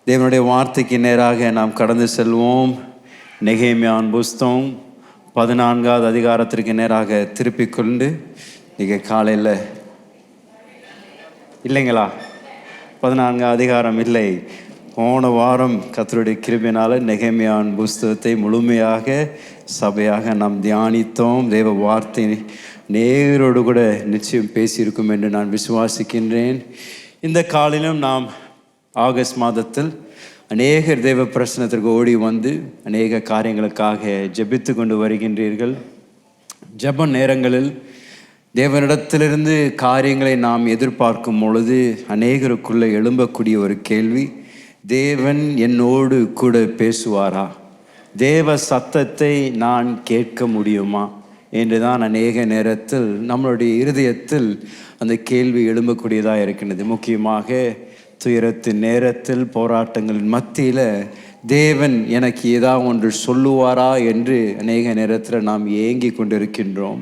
தேவனுடைய வார்த்தைக்கு நேராக நாம் கடந்து செல்வோம். நெகேமியாவின் புஸ்தகம் 14வது அதிகாரத்திற்கு நேராக திருப்பிக் கொண்டு நீங்கள் காலையில் இல்லைங்களா? 14வது அதிகாரம் இல்லை. போன வாரம் கர்த்தருடைய கிருபையினால நெகேமியாவின் புஸ்தகத்தை முழுமையாக சபையாக நாம் தியானித்தோம். தேவ வார்த்தை நேரோடு கூட நிச்சயம் பேசியிருக்கும் என்று நான் விசுவாசிக்கின்றேன். இந்த காலையிலும் நாம் ஆகஸ்ட் மாதத்தில் அநேகர் தேவ பிரசனத்திற்கு ஓடி வந்து அநேக காரியங்களுக்காக ஜெபித்து கொண்டு வருகின்றீர்கள். ஜெப நேரங்களில் தேவனிடத்திலிருந்து காரியங்களை நாம் எதிர்பார்க்கும் பொழுது அநேகருக்குள்ளே எழும்பக்கூடிய ஒரு கேள்வி, தேவன் என்னோடு கூட பேசுவாரா? தேவ சத்தத்தை நான் கேட்க முடியுமா என்று தான் அநேக நேரத்தில் நம்மளுடைய இருதயத்தில் அந்த கேள்வி எழும்பக்கூடியதாக இருக்கின்றது. முக்கியமாக துயரத்தின் நேரத்தில், போராட்டங்களின் மத்தியில் தேவன் எனக்கு ஏதாவது ஒன்று சொல்லுவாரா என்று அநேக நேரத்தில் நாம் ஏங்கி கொண்டிருக்கின்றோம்.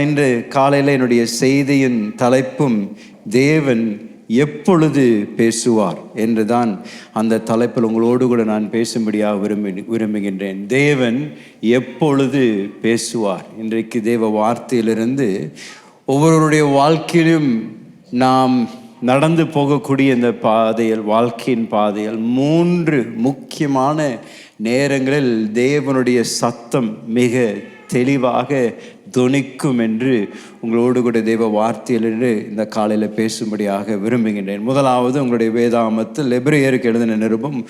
இன்று காலையில் என்னுடைய செய்தியின் தலைப்பும் தேவன் எப்பொழுது பேசுவார் என்று தான் அந்த தலைப்பில் உங்களோடு கூட நான் பேசும்படியாக விரும்புகின்றேன். தேவன் எப்பொழுது பேசுவார்? இன்றைக்கு தேவ வார்த்தையிலிருந்து ஒவ்வொருவருடைய வாழ்க்கையிலும் நாம் நடந்து போகக்கூடிய இந்த பாதையில், வாழ்க்கையின் பாதையில் 3 முக்கியமான நேரங்களில் தேவனுடைய சத்தம் மிக தெளிவாக தொனிக்கும் என்று உங்களோடு கூட தேவ வார்த்தையிலிருந்து இந்த காலையில் பேசும்படியாக விரும்புகின்றேன். முதலாவது, உங்களுடைய வேதாகமத்தில் எபிரேயருக்கு எழுதின நிருபம்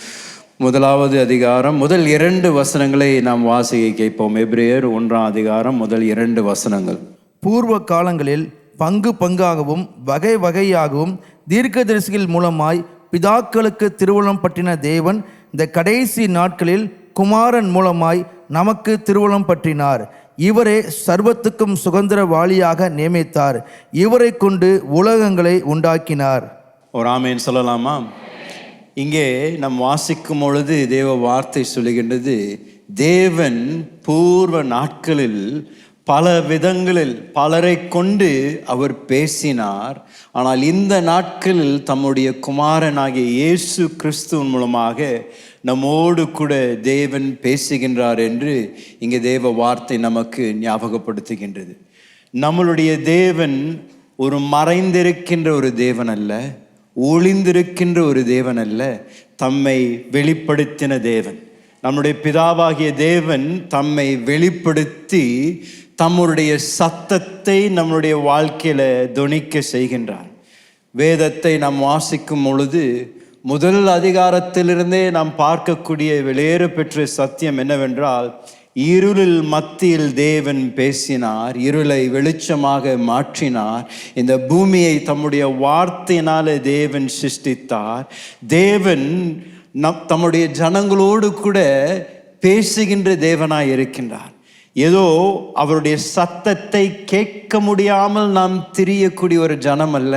1வது அதிகாரம் முதல் 2 வசனங்களை நாம் வாசிக்க கேட்போம். எபிரேயர் 1ஆம் அதிகாரம் முதல் 2 வசனங்கள். பூர்வ காலங்களில் பங்கு பங்காகவும் வகை வகையாகவும் தீர்க்கதரிசிகள் மூலமாய் பிதாக்களுக்கு திருவுளம் பற்றின தேவன் இந்த கடைசி நாட்களில் குமாரன் மூலமாய் நமக்கு திருவுளம் பற்றினார். இவரே சர்வத்துக்கும் சுதந்திரவாளியாக நியமித்தார். இவரை கொண்டு உலகங்களை உண்டாக்கினார். ஒரு ஆமேன் சொல்லலாமா? இங்கே நாம் வாசிக்கும் பொழுது தேவ வார்த்தை சொல்லுகின்றது, தேவன் பூர்வ நாட்களில் பல விதங்களில் பலரை கொண்டு அவர் பேசினார். ஆனால் இந்த நாட்களில் தம்முடைய குமாரனாகிய இயேசு கிறிஸ்துவின் மூலமாக நம்மோடு கூட தேவன் பேசுகின்றார் என்று இங்கே தேவ வார்த்தை நமக்கு ஞாபகப்படுத்துகின்றது. நம்மளுடைய தேவன் ஒரு மறைந்திருக்கின்ற ஒரு தேவன் அல்ல, ஒளிந்திருக்கின்ற ஒரு தேவன் அல்ல, தம்மை வெளிப்படுத்தின தேவன். நம்முடைய பிதாவாகிய தேவன் தம்மை வெளிப்படுத்தி தம்முடைய சத்தத்தை நம்முடைய வாழ்க்கையில் தொனிக்க செய்கின்றார். வேதத்தை நாம் வாசிக்கும் பொழுது முதல் அதிகாரத்திலிருந்தே நாம் பார்க்கக்கூடிய வெளியேற பெற்ற சத்தியம் என்னவென்றால், இருளில் மத்தியில் தேவன் பேசினார், இருளை வெளிச்சமாக மாற்றினார், இந்த பூமியை தம்முடைய வார்த்தையினால தேவன் சிருஷ்டித்தார். தேவன் தம்முடைய ஜனங்களோடு கூட பேசுகின்ற தேவனாய் இருக்கின்றார். ஏதோ அவருடைய சத்தத்தை கேட்க முடியாமல் நாம் திரியக்கூடிய ஒரு ஜனம் அல்ல,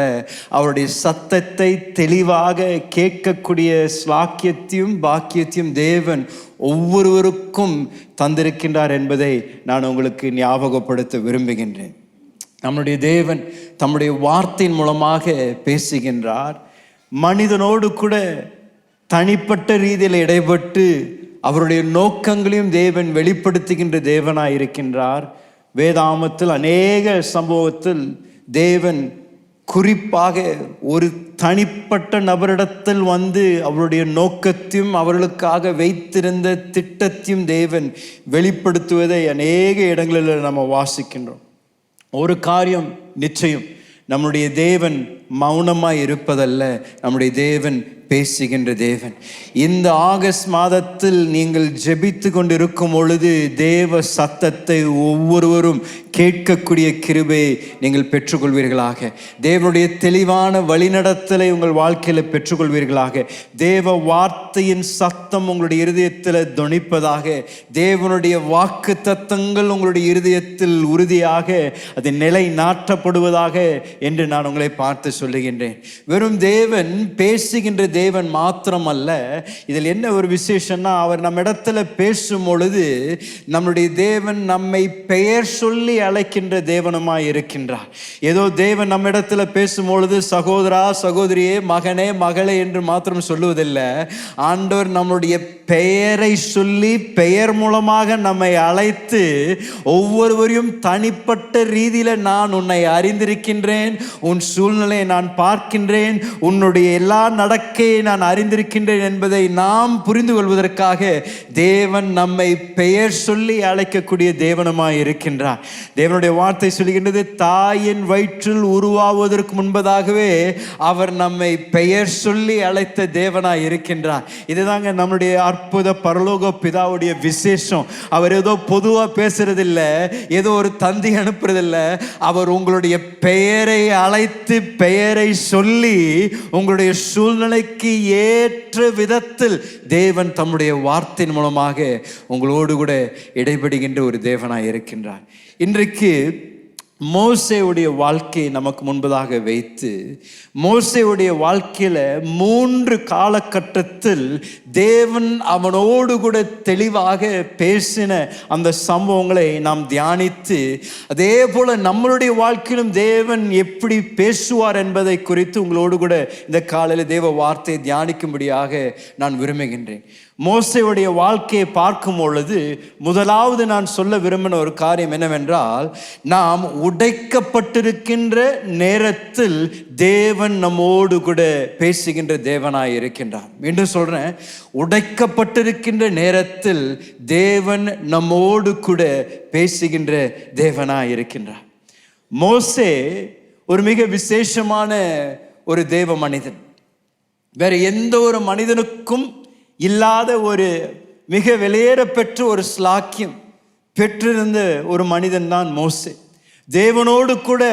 அவருடைய சத்தத்தை தெளிவாக கேட்கக்கூடிய ஸ்லாக்கியத்தையும் பாக்கியத்தையும் தேவன் ஒவ்வொருவருக்கும் தந்திருக்கின்றார் என்பதை நான் உங்களுக்கு ஞாபகப்படுத்த விரும்புகின்றேன். நம்முடைய தேவன் தம்முடைய வார்த்தையின் மூலமாக பேசுகின்றார். மனிதனோடு கூட தனிப்பட்ட ரீதியில் இடைப்பட்டு அவருடைய நோக்கங்களையும் தேவன் வெளிப்படுத்துகின்ற தேவனாய் இருக்கின்றார். வேதாகமத்தில் அநேக சம்பவத்தில் தேவன் குறிப்பாக ஒரு தனிப்பட்ட நபரிடத்தில் வந்து அவருடைய நோக்கத்தையும் அவர்களுக்காக வைத்திருந்த திட்டத்தையும் தேவன் வெளிப்படுத்துவதை அநேக இடங்களில் நம்ம வாசிக்கின்றோம். ஒரு காரியம் நிச்சயம், நம்முடைய தேவன் மௌனமாய் இருப்பதல்ல, நம்முடைய தேவன் பேசுகின்ற தேவன். இந்த ஆகஸ்ட் மாதத்தில் நீங்கள் ஜெபித்து கொண்டிருக்கும் பொழுது தேவ சத்தத்தை ஒவ்வொருவரும் கேட்கக்கூடிய கிருபையை நீங்கள் பெற்றுக்கொள்வீர்களாக. தேவனுடைய தெளிவான வழிநடத்தலை உங்கள் வாழ்க்கையில் பெற்றுக்கொள்வீர்களாக. தேவ வார்த்தையின் சத்தம் உங்களுடைய இருதயத்தில் தொனிப்பதாக. தேவனுடைய வாக்கு தத்தங்கள் உங்களுடைய இருதயத்தில் உறுதியாக அது நிலை நாட்டப்படுவதாக என்று நான் உங்களை பார்த்து சொல்லுகின்றேன். வெறும் தேவன் பேசுகின்ற தேவன் மாத்திரமல்ல, இதில் என்ன ஒரு விசேஷம்னா, அவர் நம்ம இடத்துல பேசும் பொழுது நம்முடைய தேவன் நம்மை பெயர் சொல்லி அழைக்கின்ற தேவனுமாய் இருக்கின்றார். ஏதோ தேவன் நம்ம இடத்துல பேசும் பொழுது சகோதரா, சகோதரியே, மகனே, மகளே என்று மாத்திரம் சொல்லுவதில்லை. ஆண்டவர் நம்முடைய பெயரை சொல்லி பெயர் மூலமாக நம்மை அழைத்து ஒவ்வொருவரையும் தனிப்பட்ட ரீதியில நான் உன்னை அறிந்திருக்கின்றேன், உன் சூழ்நிலையை நான் பார்க்கின்றேன், உன்னுடைய எல்லா நடக்கையை நான் அறிந்திருக்கின்றேன் என்பதை நாம் புரிந்து கொள்வதற்காக தேவன் நம்மை பெயர் சொல்லி அழைக்கக்கூடிய தேவனுமாய் இருக்கின்றார். தேவனுடைய வார்த்தை சொல்கின்றது, தாயின் வயிற்றில் உருவாவதற்கு முன்பதாகவே அவர் நம்மை பெயர் சொல்லி அழைத்த தேவனாய் இருக்கின்றார். இதுதாங்க நம்முடைய அற்புத பரலோக பிதாவுடைய விசேஷம். அவர் ஏதோ பொதுவாக பேசுறதில்ல, ஏதோ ஒரு தந்தி அனுப்புறதில்ல. அவர் உங்களுடைய பெயரை அழைத்து பெயரை சொல்லி உங்களுடைய சூழ்நிலைக்கு ஏற்ற விதத்தில் தேவன் தம்முடைய வார்த்தையின் மூலமாக உங்களோடு கூட இடைபடுகின்ற ஒரு தேவனாய் இருக்கின்றார். இன்றைக்கு மோசேவுடைய வாழ்க்கையை நமக்கு முன்பதாக வைத்து, மோசேவுடைய வாழ்க்கையில 3 காலகட்டத்தில் தேவன் அவனோடு கூட தெளிவாக பேசின அந்த சம்பவங்களை நாம் தியானித்து, அதே போல நம்மளுடைய வாழ்க்கையிலும் தேவன் எப்படி பேசுவார் என்பதை குறித்து உங்களோடு கூட இந்த காலையில் தேவ வார்த்தையை தியானிக்கும்படியாக நான் விரும்புகின்றேன். மோசேவுடைய வாழ்க்கையை பார்க்கும் பொழுது முதலாவது நான் சொல்ல விரும்பின ஒரு காரியம் என்னவென்றால், நாம் உடைக்கப்பட்டிருக்கின்ற நேரத்தில் தேவன் நம்மோடு கூட பேசுகின்ற தேவனாய் இருக்கின்றார். மீண்டும் சொல்றேன், உடைக்கப்பட்டிருக்கின்ற நேரத்தில் தேவன் நம்மோடு கூட பேசுகின்ற தேவனாய் இருக்கின்றார். மோசே ஒரு மிக விசேஷமான ஒரு தேவ மனிதன். வேற எந்த ஒரு மனிதனுக்கும் இல்லாத ஒரு மிக வெளியேற பெற்ற ஒரு ஸ்லாக்கியம் பெற்றிருந்த ஒரு மனிதன் தான் மோசே. தேவனோடு கூட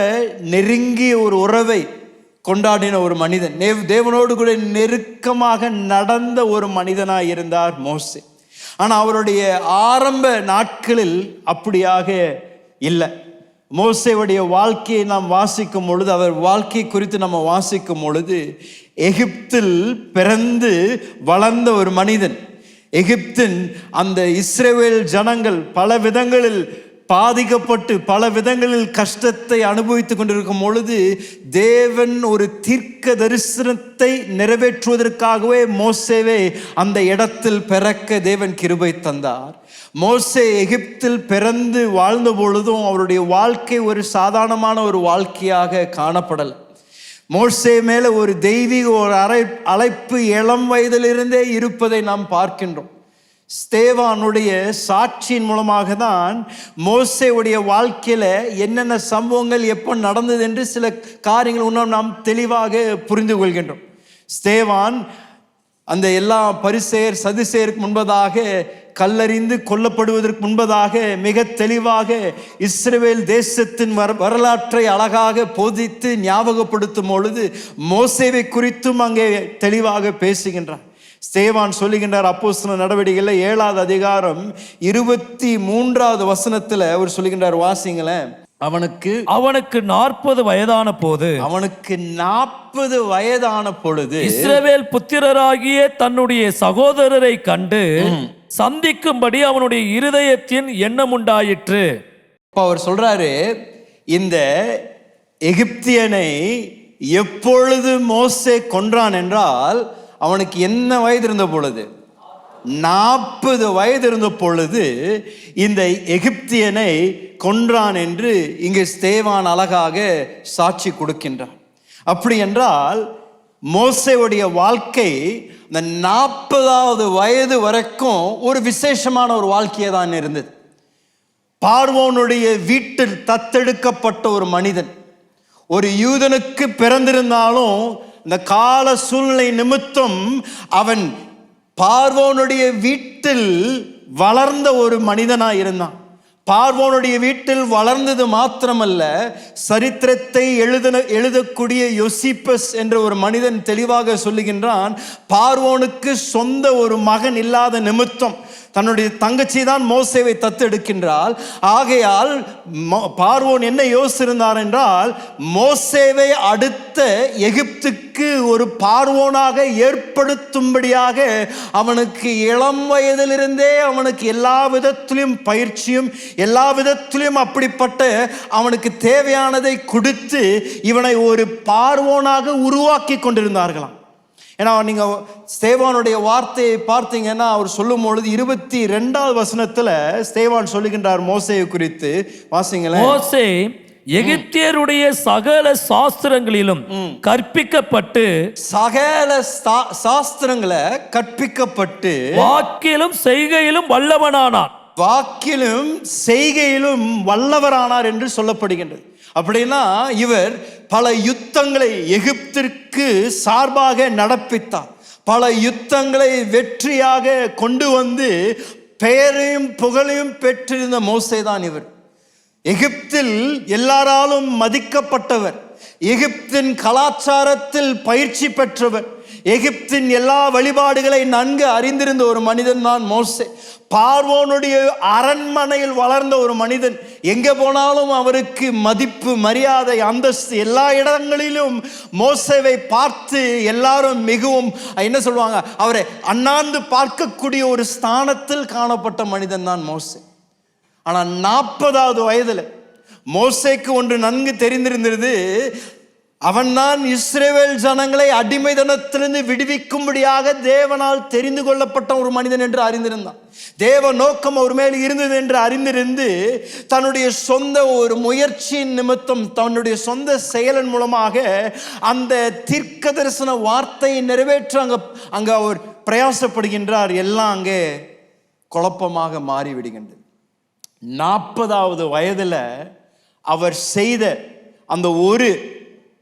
நெருங்கிய ஒரு உறவை கொண்டாடின ஒரு மனிதன், தேவனோடு கூட நெருக்கமாக நடந்த ஒரு மனிதனாய் இருந்தார் மோசே. ஆனால் அவருடைய ஆரம்ப நாட்களில் அப்படியாக இல்லை. மோசேவுடைய வாழ்க்கையை நாம் வாசிக்கும் பொழுது, அவர் வாழ்க்கை குறித்து நம்ம வாசிக்கும் பொழுது, எகிப்தில் பிறந்து வளர்ந்த ஒரு மனிதன். எகிப்தின் அந்த இஸ்ரவேல் ஜனங்கள் பல விதங்களில் பாதிக்கப்பட்டு பல விதங்களில் கஷ்டத்தை அனுபவித்துக் கொண்டிருக்கும் பொழுது, தேவன் ஒரு தீர்க்க தரிசனத்தை நிறைவேற்றுவதற்காகவே மோசேவை அந்த இடத்தில் பிறக்க தேவன் கிருபை தந்தார். மோசே எகிப்தில் பிறந்து வாழ்ந்த பொழுதும் அவருடைய வாழ்க்கை ஒரு சாதாரணமான ஒரு வாழ்க்கையாக காணப்படலை. மோசே மேல ஒரு தெய்வீக ஒரு அழைப்பு இளம் வயதிலிருந்தே இருப்பதை நாம் பார்க்கின்றோம். ஸ்தேவானுடைய சாட்சியின் மூலமாக தான் மோசேவுடைய வாழ்க்கையில என்னென்ன சம்பவங்கள் எப்போ நடந்தது என்று சில காரியங்கள் இன்னும் நாம் தெளிவாக புரிந்து கொள்கின்றோம். ஸ்தேவான் அந்த எல்லா பரிசேயர் சதுசேயருக்கு முன்பதாக கல்லறிந்து கொல்லப்படுவதற்கு முன்பதாக மிக தெளிவாக இஸ்ரவேல் தேசத்தின் வரலாற்றை அழகாக போதித்து ஞாபகப்படுத்தும் பொழுது மோசேவை குறித்தும் அங்கே தெளிவாக பேசுகின்றார். ஸ்தேவான் சொல்லுகின்றார், அப்போஸ்தலர் நடவடிக்கையில் 7வது அதிகாரம் 23வது வசனத்தில் அவர் சொல்லுகின்றார், வாசிங்களேன். அவனுக்கு 40 வயதான போது, அவனுக்கு 40 வயதான பொழுது இஸ்ரவேல் புத்திரராகிய தன்னுடைய சகோதரரை கண்டு சந்திக்கும்படி அவனுடைய இருதயத்தின் எண்ணம் உண்டாயிற்று. அவர் சொல்றாரு, இந்த எகிப்தியனை எப்பொழுது மோசே கொன்றான் என்றால், அவனுக்கு என்ன வயது இருந்த பொழுது? 40 வயது இருந்த பொழுது இந்த எகிப்தியனை கொன்றான் என்று இங்கு ஸ்தேவான் அழகாக சாட்சி கொடுக்கின்றான். அப்படி என்றால் மோசேவுடைய வாழ்க்கை இந்த 40வது வயது வரைக்கும் ஒரு விசேஷமான ஒரு வாழ்க்கையை தான் இருந்தது. பார்வோனுடைய வீட்டில் தத்தெடுக்கப்பட்ட ஒரு மனிதன், ஒரு யூதனுக்கு பிறந்திருந்தாலும் இந்த கால சூழ்நிலை நிமித்தம் அவன் பார்வோனுடைய வீட்டில் வளர்ந்த ஒரு மனிதனாய் இருந்தான். பார்வோனுடைய வீட்டில் வளர்ந்தது மாத்திரமல்ல, சரித்திரத்தை எழுதக்கூடிய யோசிப்பஸ் என்ற ஒரு மனிதன் தெளிவாக சொல்லுகின்றான், பார்வோனுக்கு சொந்த ஒரு மகன் இல்லாத நிமித்தம் தன்னுடைய தங்கச்சி தான் மோசேவை தத்தெடுக்கின்றாள். ஆகையால் பார்வோன் என்ன யோசித்திருந்தார் என்றால், மோசேவை அடுத்த எகிப்துக்கு ஒரு பார்வோனாக ஏற்படுத்தும்படியாக அவனுக்கு இளம் வயதிலிருந்தே அவனுக்கு எல்லா விதத்திலும் பயிற்சியும் எல்லா விதத்திலும் அப்படிப்பட்ட அவனுக்கு தேவையானதை கொடுத்து இவனை ஒரு பார்வோனாக உருவாக்கி கொண்டிருந்தார்களாம். ஏன்னா நீங்க ஸ்தேவானுடைய வார்த்தையை பார்த்தீங்கன்னா அவர் சொல்லும் பொழுது 22வது வசனத்துல ஸ்தேவான் சொல்லுகின்றார் மோசேயை குறித்து. வாசிங்களேன். மோசே எகிப்தியருடைய சகல சாஸ்திரங்களிலும் கற்பிக்கப்பட்டு சாஸ்திரங்களை கற்பிக்கப்பட்டு வாக்கிலும் செய்கையிலும் வல்லவனானான். வாக்கிலும் செய்கையிலும் வல்லவரானார் என்று சொல்லப்படுகின்றது. அப்படின்னா இவர் பல யுத்தங்களை எகிப்திற்கு சார்பாக நடப்பித்தார். பல யுத்தங்களை வெற்றியாக கொண்டு வந்து பெயரையும் புகழையும் பெற்றிருந்த மோசே தான் இவர். எகிப்தில் எல்லாராலும் மதிக்கப்பட்டவர், எகிப்தின் கலாச்சாரத்தில் பயிற்சி பெற்றவர், எகிப்தின் எல்லா வழிபாடுகளை நன்கு அறிந்திருந்த ஒரு மனிதன் தான் மோசே. பார்வோனுடைய அரண்மனையில் வளர்ந்த ஒரு மனிதன். எங்கே போனாலும் அவருக்கு மதிப்பு, மரியாதை, அந்தஸ்து, எல்லா இடங்களிலும் மோசேவை பார்த்து எல்லாரும் மிகவும் என்ன சொல்லுவாங்க, அவரை அண்ணாந்து பார்க்கக்கூடிய ஒரு ஸ்தானத்தில் காணப்பட்ட மனிதன் தான் மோசே. ஆனால் 40வது வயதில் மோசேக்கு ஒன்று நன்கு தெரிந்திருந்தது. அவன்தான் இஸ்ரவேல் ஜனங்களை அடிமைத்தனத்திலிருந்து விடுவிக்கும்படியாக தேவனால் தெரிந்து கொள்ளப்பட்ட ஒரு மனிதன் என்று அறிந்திருந்தான். தேவ நோக்கம் அவர் மேல் இருந்தது என்று அறிந்திருந்து தன்னுடைய சொந்த ஒரு முயற்சியின் நிமித்தம் தன்னுடைய சொந்த செயலின் மூலமாக அந்த தீர்க்க தரிசன வார்த்தையை நிறைவேற்ற அங்க அவர் பிரயாசப்படுகின்றார். எல்லாம் அங்கே குழப்பமாக மாறிவிடுகின்றது. 40வது வயதுல அவர் செய்த அந்த ஒரு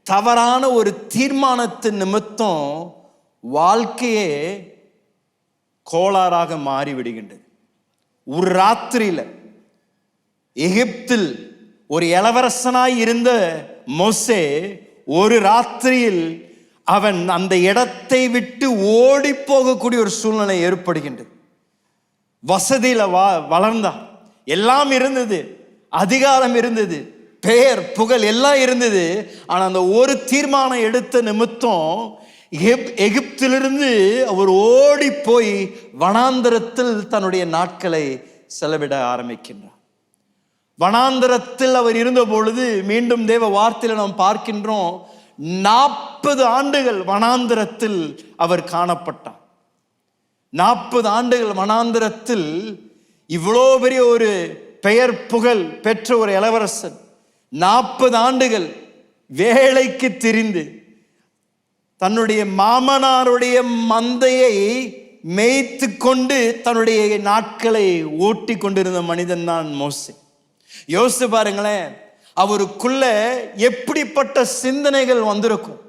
தவறான ஒரு தீர்மானத்தின் நிமித்தம் வாழ்க்கையே கோளாறாக மாறிவிடுகின்றது. ஒரு ராத்திரியில் எகிப்தில் ஒரு இளவரசனாய் இருந்த மோசே ஒரு ராத்திரியில் அவன் அந்த இடத்தை விட்டு ஓடி போகக்கூடிய ஒரு சூழ்நிலை ஏற்படுகின்றது. வசதியில வளர்ந்தான், எல்லாம் இருந்தது, அதிகாரம் இருந்தது, பெயர் புகழ் எல்லாம் இருந்தது. ஆனால் அந்த ஒரு தீர்மானம் எடுத்த நிமித்தம் எகிப்திலிருந்து அவர் ஓடி போய் வனாந்தரத்தில் தன்னுடைய நாட்களை செலவிட ஆரம்பிக்கின்றார். வனாந்தரத்தில் அவர் இருந்த பொழுது மீண்டும் தேவ வார்த்தையில நாம் பார்க்கின்றோம், 40 ஆண்டுகள் வனாந்தரத்தில் அவர் காணப்பட்டார். 40 ஆண்டுகள் வனாந்தரத்தில் இவ்வளோ பெரிய ஒரு பெயர் புகழ் பெற்ற ஒரு இளவரசன் 40 ஆண்டுகள் வேலைக்கு திரிந்து தன்னுடைய மாமனாருடைய மந்தையை மேய்த்து கொண்டு தன்னுடைய நாட்களை ஓட்டி கொண்டிருந்த மனிதன் தான் மோசே. யோசித்து பாருங்களேன், அவருக்குள்ள எப்படிப்பட்ட சிந்தனைகள் வந்திருக்கும்,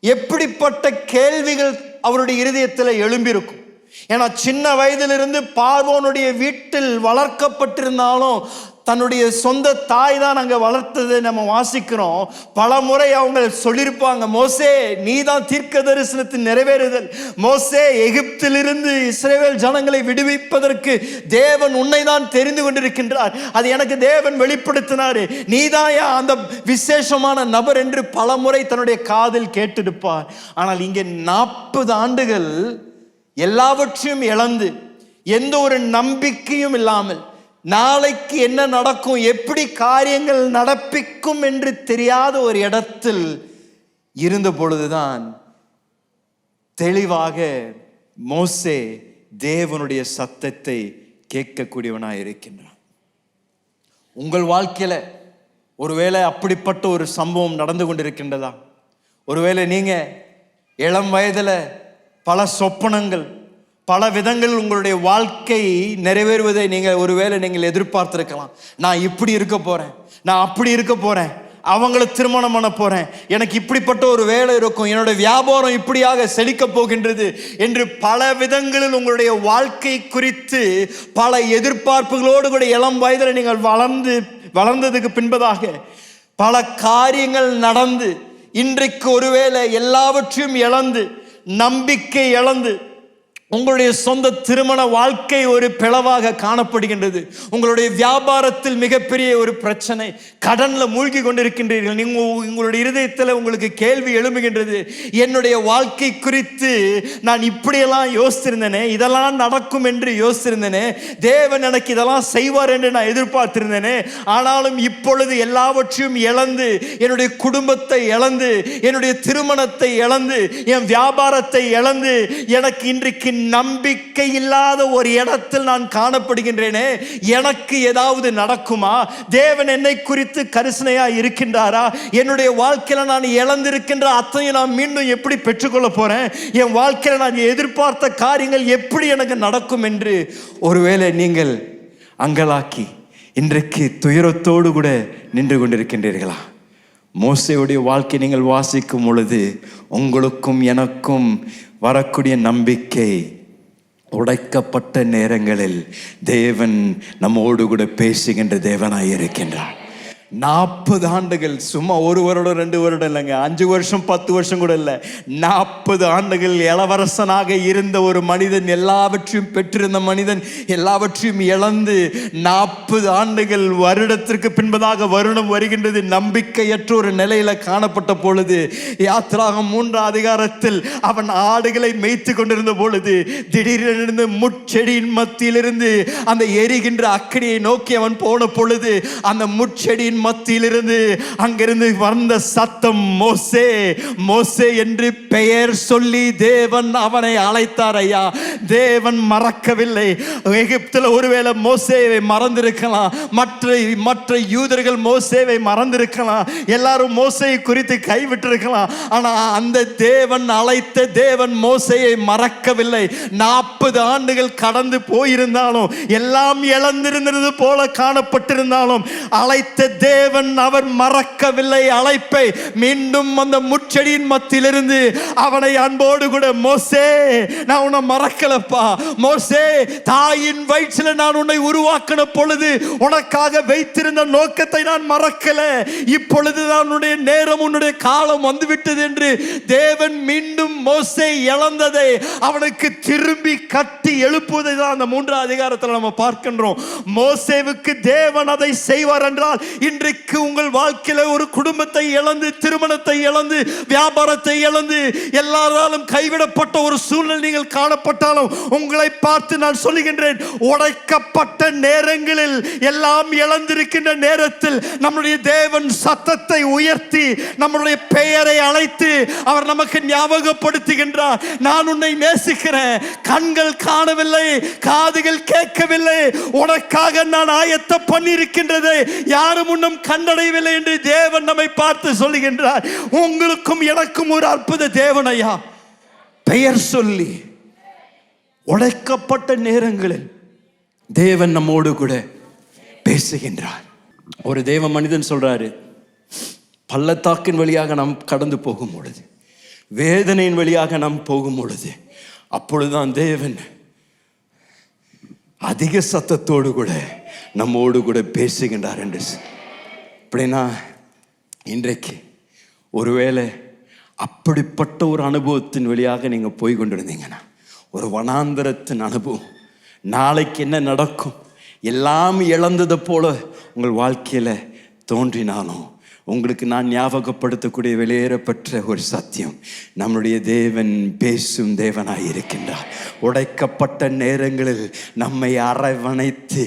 எப்படிப்பட்ட கேள்விகள் அவருடைய இருதயத்தில் எழும்பியிருக்கும். ஏன்னா சின்ன வயதிலிருந்து பார்வோனுடைய வீட்டில் வளர்க்கப்பட்டிருந்தாலும் தன்னுடைய சொந்த தாய் தான் அங்கே வளர்த்ததை நம்ம வாசிக்கிறோம். பல முறை அவங்க சொல்லியிருப்பாங்க, மோசே நீ தான் தீர்க்க தரிசனத்தின் நிறைவேறுதல், மோசே எகிப்திலிருந்து இஸ்ரவேல் ஜனங்களை விடுவிப்பதற்கு தேவன் உன்னை தான் தெரிந்து கொண்டிருக்கின்றார், அது எனக்கு தேவன் வெளிப்படுத்தினாரு, நீ தான் அந்த விசேஷமான நபர் என்று பல முறை தன்னுடைய காதில் கேட்டிருப்பார். ஆனால் இங்கே 40 ஆண்டுகள் எல்லாவற்றையும் இழந்து எந்த ஒரு நம்பிக்கையும் இல்லாமல் நாளைக்கு என்ன நடக்கும், எப்படி காரியங்கள் நடப்பிக்கும் என்று தெரியாத ஒரு இடத்தில் இருந்த பொழுதுதான் தெளிவாக மோசே தேவனுடைய சத்தத்தை கேட்கக்கூடியவனாய் இருக்கின்றான். உங்கள் வாழ்க்கையில ஒருவேளை அப்படிப்பட்ட ஒரு சம்பவம் நடந்து கொண்டிருக்கின்றதா? ஒருவேளை நீங்க இளம் வயதுல பல சொப்பனங்கள், பல விதங்கள் உங்களுடைய வாழ்க்கை நிறைவேறுவதை ஒருவேளை நீங்கள் எதிர்பார்த்திருக்கலாம். நான் இப்படி இருக்க போறேன், நான் அப்படி இருக்க போறேன், அவங்கள திருமணம் பண்ண போறேன், எனக்கு இப்படிப்பட்ட ஒரு வேலை இருக்கும், என்னோட வியாபாரம் இப்படியாக செழிக்க போகின்றது என்று பல விதங்களில் உங்களுடைய வாழ்க்கை குறித்து பல எதிர்பார்ப்புகளோடு கூட இளம் வயதில் நீங்கள் வளர்ந்ததுக்கு பின்பதாக பல காரியங்கள் நடந்து இன்றைக்கு ஒருவேளை எல்லாவற்றையும் இழந்து, நம்பிக்கை இழந்து, உங்களுடைய சொந்த திருமண வாழ்க்கை ஒரு பிளவாக காணப்படுகின்றது. உங்களுடைய வியாபாரத்தில் மிகப்பெரிய ஒரு பிரச்சனை, கடன்ல மூழ்கி கொண்டிருக்கின்றீர்கள். உங்களுடைய இருதயத்தில் உங்களுக்கு கேள்வி எழும்புகின்றது, என்னுடைய வாழ்க்கை குறித்து நான் இப்படியெல்லாம் யோசித்திருந்தேனே, இதெல்லாம் நடக்கும் என்று யோசித்திருந்தேனே, தேவன் எனக்கு இதெல்லாம் செய்வார் என்று நான் எதிர்பார்த்திருந்தேனே, ஆனாலும் இப்பொழுது எல்லாவற்றையும் இழந்து, என்னுடைய குடும்பத்தை இழந்து, என்னுடைய திருமணத்தை இழந்து, என் வியாபாரத்தை இழந்து, எனக்கு இன்றைக்கு நம்பிக்கை இல்லாத ஒரு இடத்தில் நான் காணப்படுகின்றேனே, எனக்கு ஏதாவது நடக்குமா? தேவன் என்னை குறித்து கரிசனையா இருக்கின்றாரா? என்னுடைய வாழ்க்கையில நான் இழந்திருக்கின்ற அத்தனையும் நான் மீண்டும் எப்படி பெற்றுக்கொள்ள போறேன்? என் வாழ்க்கையில நான் எதிர்பார்த்த காரியங்கள் எப்படி எனக்கு நடக்கும் என்று ஒருவேளை நீங்கள் அங்கலாக்கி இன்றைக்கு துயரத்தோடு கூட நின்று கொண்டிருக்கின்றீர்களா? மோசேயுடைய வாழ்க்கை நீங்கள் வாசிக்கும் பொழுது உங்களுக்கும் எனக்கும் வரக்கூடிய நம்பிக்கை உடைக்கப்பட்ட நேரங்களில் தேவன் நம்மோடு கூட பேசுகின்ற தேவனாய் இருக்கின்றார். 40 ஆண்டுகள், சும்மா 1 வருடம் 2 வருடம் இல்லைங்க, 5 வருஷம் 10 வருஷம் கூட இல்லை, 40 ஆண்டுகள் இளவரசனாக இருந்த ஒரு மனிதன், எல்லாவற்றையும் பெற்றிருந்த மனிதன் எல்லாவற்றையும் இழந்து 40 ஆண்டுகள், வருடத்திற்கு பின்பதாக வருடம் வருகின்றது, நம்பிக்கையற்ற ஒரு நிலையில காணப்பட்ட பொழுது, யாத்திராகம் 3 அதிகாரத்தில் அவன் ஆடுகளை மேய்த்து கொண்டிருந்த பொழுது திடீரென்று முட்செடியின் மத்தியிலிருந்து அந்த எரிகின்ற அக்கினியை நோக்கி அவன் போன பொழுது அந்த முட்செடியின் மத்தியிலிருந்து அங்கிருந்து வந்த சத்தம், மோசே மோசே என்று பெயர் சொல்லி தேவன் அவனை அழைத்தார். ஐயா, தேவன் மறக்கவில்லை. எகிப்தில் ஒருவேளை மோசேவை மறந்திருக்கலாம், மற்ற யூதர்கள் மோசேவை மறந்திருக்கலாம், எல்லாரும் மோசேயை குறித்து கைவிட்டிருக்கலாம். ஆனா அந்த தேவன் அழைத்த தேவன் மோசேயை மறக்கவில்லை. 40 ஆண்டுகள் கடந்து போயிருந்தாலும், எல்லாம் இழந்திருந்தது போல காணப்பட்டிருந்தாலும், அழைத்த தேவன் அவர் மறக்கவில்லை அழைப்பை. மீண்டும் அந்த முட்செடியின் மத்தியிலிருந்து அவனை அன்போடு கூட, மோசே நான் உன்னை மறக்கலப்பா, மோசே தாயின் வயிற்றில் நான் உன்னை உருவாக்கின பொழுது உனக்காக வைத்திருந்த நோக்கத்தை நான் மறக்கல, இப்பொழுது நான் உன்னுடைய நேரம், உன்னுடைய காலம் வந்துவிட்டது என்று தேவன் மீண்டும் மோசே இழந்ததை அவனுக்கு திரும்பி கட்டி எழுப்புவதை தான் அந்த 3 அதிகாரத்தில் நம்ம பார்க்கின்றோம். மோசேவுக்கு தேவன் அதை செய்வார் என்றால், இன்றைக்கு உங்கள் வாழ்க்கையில ஒரு குடும்பத்தை இழந்து, திருமணத்தை இழந்து, வியாபாரத்தை இழந்து, எல்லாராலும் கைவிடப்பட்ட ஒரு சூழ்நிலை நீங்கள் காணப்பட்டாலும், உங்களை பார்த்து நான் சொல்லுகின்றேன், உடைக்கப்பட்ட நேரங்களில், எல்லாம் இழந்திருக்கின்ற நேரத்தில் நம்முடைய தேவன் சத்தத்தை உயர்த்தி நம்முடைய பெயரை அழைத்து அவர் நமக்கு ஞாபகப்படுத்துகின்றார். நான் உன்னை நேசிக்கிறேன், கண்கள் காணவில்லை, காதுகள் கேட்கவில்லை, உனக்காக நான் ஆயத்த பண்ணியிருக்கின்றதை யாரும் இன்னும் கண்டடையவில்லை என்று தேவன் நம்மை பார்த்து சொல்லுகின்றார். உங்களுக்கும் எனக்கும் ஒரு அற்புத தேவன் ஐயா, பெயர் சொல்லி உடைக்கப்பட்ட நேரங்களில் தேவன் நம்மோடு கூட பேசுகின்றார். ஒரு தேவ மனிதன் சொல்றாரு, பள்ளத்தாக்கின் வழியாக நாம் கடந்து போகும் பொழுது, வேதனையின் வழியாக நாம் போகும் பொழுது, அப்பொழுதுதான் தேவன் அதிக சத்தத்தோடு கூட நம்மோடு கூட பேசுகின்றார் என்று. அப்படின்னா இன்றைக்கு ஒருவேளை அப்படிப்பட்ட ஒரு அனுபவத்தின் வழியாக நீங்கள் போய் கொண்டிருந்தீங்கன்னா, ஒரு வனாந்தரத்தின் அனுபவம், நாளைக்கு என்ன நடக்கும் எல்லாம் இழந்ததை போல உங்கள் வாழ்க்கையில் தோன்றினாலும், உங்களுக்கு நான் ஞாபகப்படுத்தக்கூடிய வெளியேறப்பட்ட ஒரு சத்தியம், நம்முடைய தேவன் பேசும் தேவனாய் இருக்கின்றார். உடைக்கப்பட்ட நேரங்களில் நம்மை அரவணைத்து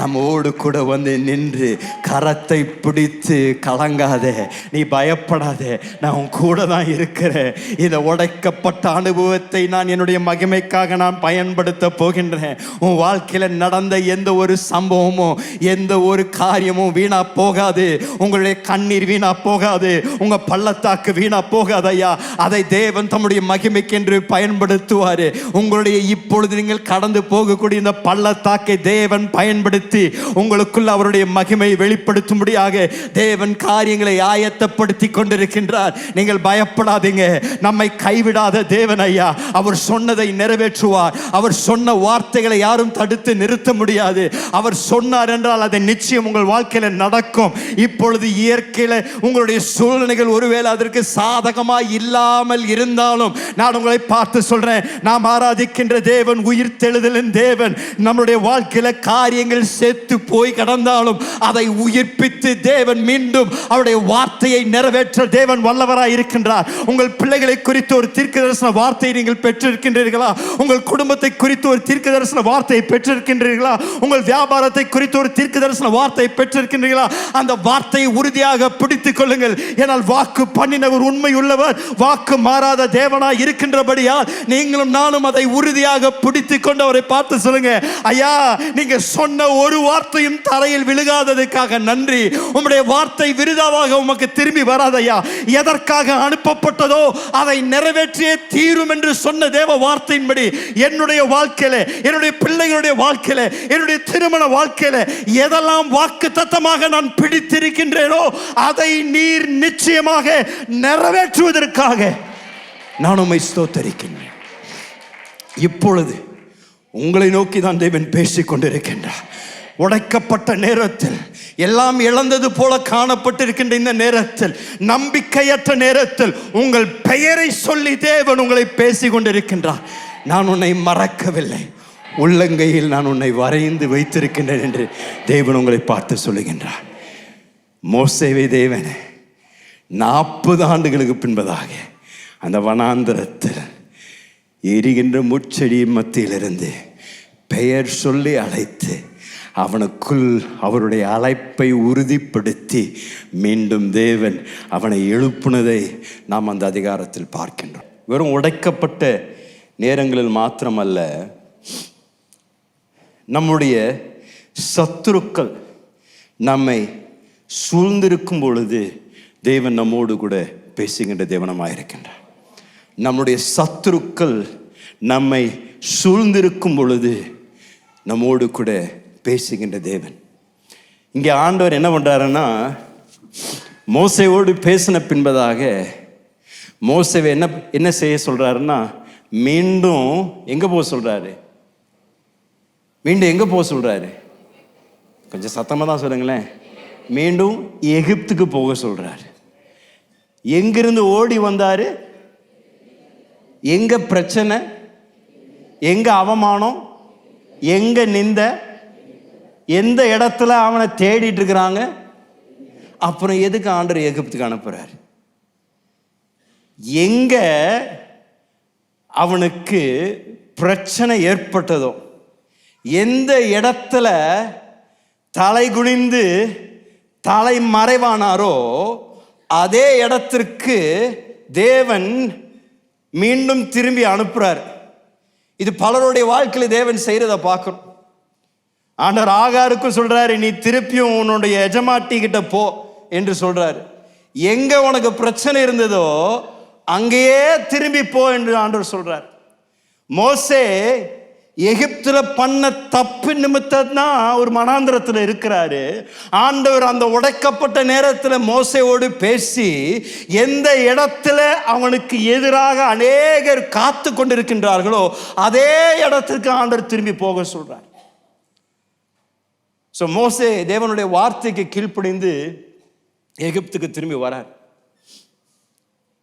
நம்மோடு கூட வந்து நின்று கரத்தை பிடித்து, கலங்காதே, நீ பயப்படாதே, நான் உன் கூட தான் இருக்கிறேன், இந்த உடைக்கப்பட்ட அனுபவத்தை நான் என்னுடைய மகிமைக்காக நான் பயன்படுத்த போகின்றேன். உன் வாழ்க்கையில் நடந்த எந்த ஒரு சம்பவமும், எந்த ஒரு காரியமும் வீணா போகாது, உங்களுடைய கண்ணீர் வீணா போகாது, உங்க பள்ளத்தாக்கு வீணா போகாது ஐயா. அதை தேவன் தம்முடைய மகிமைக்கு என்று பயன்படுத்துவாரு. உங்களுடைய இப்பொழுது நீங்கள் கடந்து போகக்கூடிய இந்த பள்ளத்தாக்கை தேவன் பயன்படுத்தி உங்களுக்குள்ள அவருடைய மகிமை வெளிப்படுத்தும்படியாக தேவன் காரியங்களை ஆயத்தப்படுத்தி கொண்டிருக்கின்றார். நீங்கள் பயப்படாதீங்க, நம்மை கைவிடாத தேவன் ஐயா. அவர் சொன்னதை நிறைவேற்றுவார். அவர் சொன்ன வார்த்தைகளை யாரும் தடுத்து நிறுத்த முடியாது. அவர் சொன்னார் என்றால் அதை நிச்சயம் உங்கள் வாழ்க்கையில் நடக்கும். இப்பொழுது இயற்கையில் வாழ்க்கையில் உங்களுடைய சூழ்நிலைகள் ஒருவேளை அதற்கு சாதகமாக இல்லாமல் இருந்தாலும் நான் உங்களை பார்த்து சொல்றேன், நாம் ஆராதிக்கின்ற தேவன் உயிர்த்தெழுதலின் தேவன். நம்முடைய வாழ்க்கையில காரியங்கள் செத்து போய் கடந்தாலும் அதை உயிர்ப்பித்து தேவன் மீண்டும் அவருடைய வார்த்தையை நிறைவேற்ற தேவன் வல்லவராய் இருக்கின்றார். உங்கள் பிள்ளைகளை குறித்து ஒரு தீர்க்கதரிசன வார்த்தையை நீங்கள் பெற்றிருக்கின்றீர்களா? உங்கள் குடும்பத்தை குறித்து ஒரு தீர்க்கதரிசன வார்த்தையை பெற்றிருக்கின்றீர்களா? உங்கள் வியாபாரத்தை குறித்து ஒரு தீர்க்கதரிசன வார்த்தையை பெற்றிருக்கின்றீர்களா? அந்த வார்த்தையை உறுதியாக பிடித்துக் கொள்ளுங்கள். ஏனால் வாக்கு பண்ணினவர் உண்மை உள்ளவர், வாக்கு மாறாத தேவனாய் இருக்கின்றபடியால் நீங்களும் நானும் அதை உறுதியாக பிடித்துக் கொண்டு அவரை பார்த்து சொல்லுங்க, ஐயா நீங்க சொன்ன ஒரு வார்த்தையும் தரையில் விழுகாததுக்காக நன்றி. உம்முடைய வார்த்தை விருதாவாக உமக்கு திரும்பி வராதையா. எதற்காக அனுப்பப்பட்டதோ அதை நிறைவேற்றியே தீரும் என்று சொன்ன தேவ வார்த்தையின்படி என்னுடைய வாழ்க்கையில, என்னுடைய பிள்ளைகளுடைய வாழ்க்கையில, என்னுடைய திருமண வாழ்க்கையில எதெல்லாம் வாக்கு தத்தமாக நான் பிடித்திருக்கின்றேனோ அதை நீர் நிச்சயமாக நிறைவேற்றுவதற்காக நான் உம்மை ஸ்தோத்தரிக்கின்றேன். இப்பொழுது உங்களை நோக்கி தான் தேவன் பேசிக் கொண்டிருக்கின்றார். உடைக்கப்பட்ட நேரத்தில், எல்லாம் இழந்தது போல காணப்பட்டிருக்கின்ற இந்த நேரத்தில், நம்பிக்கையற்ற நேரத்தில் உங்கள் பெயரை சொல்லி தேவன் உங்களை பேசிக் கொண்டிருக்கின்றார். நான் உன்னை மறக்கவில்லை, உள்ளங்கையில் நான் உன்னை வரைந்து வைத்திருக்கின்றேன் என்று தேவன் உங்களை பார்த்து சொல்லுகின்றார். மோசேவை தேவன் 40 ஆண்டுகளுக்கு பின்பதாக அந்த வனாந்தரத்தில் எரிகின்ற முட்செடியின் மத்தியிலிருந்து பெயர் சொல்லி அழைத்து அவனுக்குள் அவருடைய அழைப்பை உறுதிப்படுத்தி மீண்டும் தேவன் அவனை எழுப்புனதை நாம் அந்த அதிகாரத்தில் பார்க்கின்றோம். வெறும் உடைக்கப்பட்ட நேரங்களில் மாத்திரமல்ல, நம்முடைய சத்துருக்கள் நம்மை சூழ்ந்திருக்கும் பொழுது தேவன் நம்மோடு கூட பேசுகின்ற தேவனமாயிருக்கின்றார். நம்முடைய சத்துருக்கள் நம்மை சூழ்ந்திருக்கும் பொழுது நம்மோடு கூட பேசுகின்ற தேவன். இங்கே ஆண்டவர் என்ன பண்றாருன்னா, மோசேயோடு பேசின பின்பதாக மோசேவை என்ன செய்ய சொல்றாருன்னா, மீண்டும் எங்க போக சொல்றாரு? மீண்டும் எங்க போக சொல்றாரு? கொஞ்சம் சத்தமாக தான் சொல்லுங்களேன். மீண்டும் எகிப்துக்கு போக சொல்றாரு. எங்கிருந்து ஓடி வந்தாரு? எங்க பிரச்சனை, எங்க அவமானம், எங்க நிந்த, எந்த இடத்துல அவனை தேடிட்டு இருக்கிறாங்க, அப்புறம் எதுக்கு ஆண்டவர் எகிப்துக்கு அனுப்புறாரு? எங்க அவனுக்கு பிரச்சனை ஏற்பட்டதோ, எந்த இடத்துல தலை குனிந்து தலை மறைவானாரோ அதே இடத்திற்கு தேவன் மீண்டும் திரும்பி அனுப்புறார். இது பலருடைய வாழ்க்கையில் தேவன் செய்யறதை பார்க்கணும். ஆண்டவர் ஆகாருக்கும் சொல்றாரு, நீ திருப்பியும் உன்னுடைய எஜமாட்டி கிட்ட போ என்று சொல்றாரு. எங்க உனக்கு பிரச்சனை இருந்ததோ அங்கேயே திரும்பி போ என்று ஆண்டவர் சொல்றார். மோசே எகிப்துல பண்ண தப்பு நிமித்தம் தான் ஒரு மனாந்திரத்தில் இருக்கிறாரு. ஆண்டவர் அந்த உடைக்கப்பட்ட நேரத்தில் மோசேயோடு பேசி எந்த இடத்துல அவனுக்கு எதிராக அநேகர் காத்து கொண்டிருக்கின்றார்களோ அதே இடத்திற்கு ஆண்டவர் திரும்பி போக சொல்றார். ஸோ மோசே தேவனுடைய வார்த்தைக்கு கீழ்ப்படிந்து எகிப்துக்கு திரும்பி வரார்.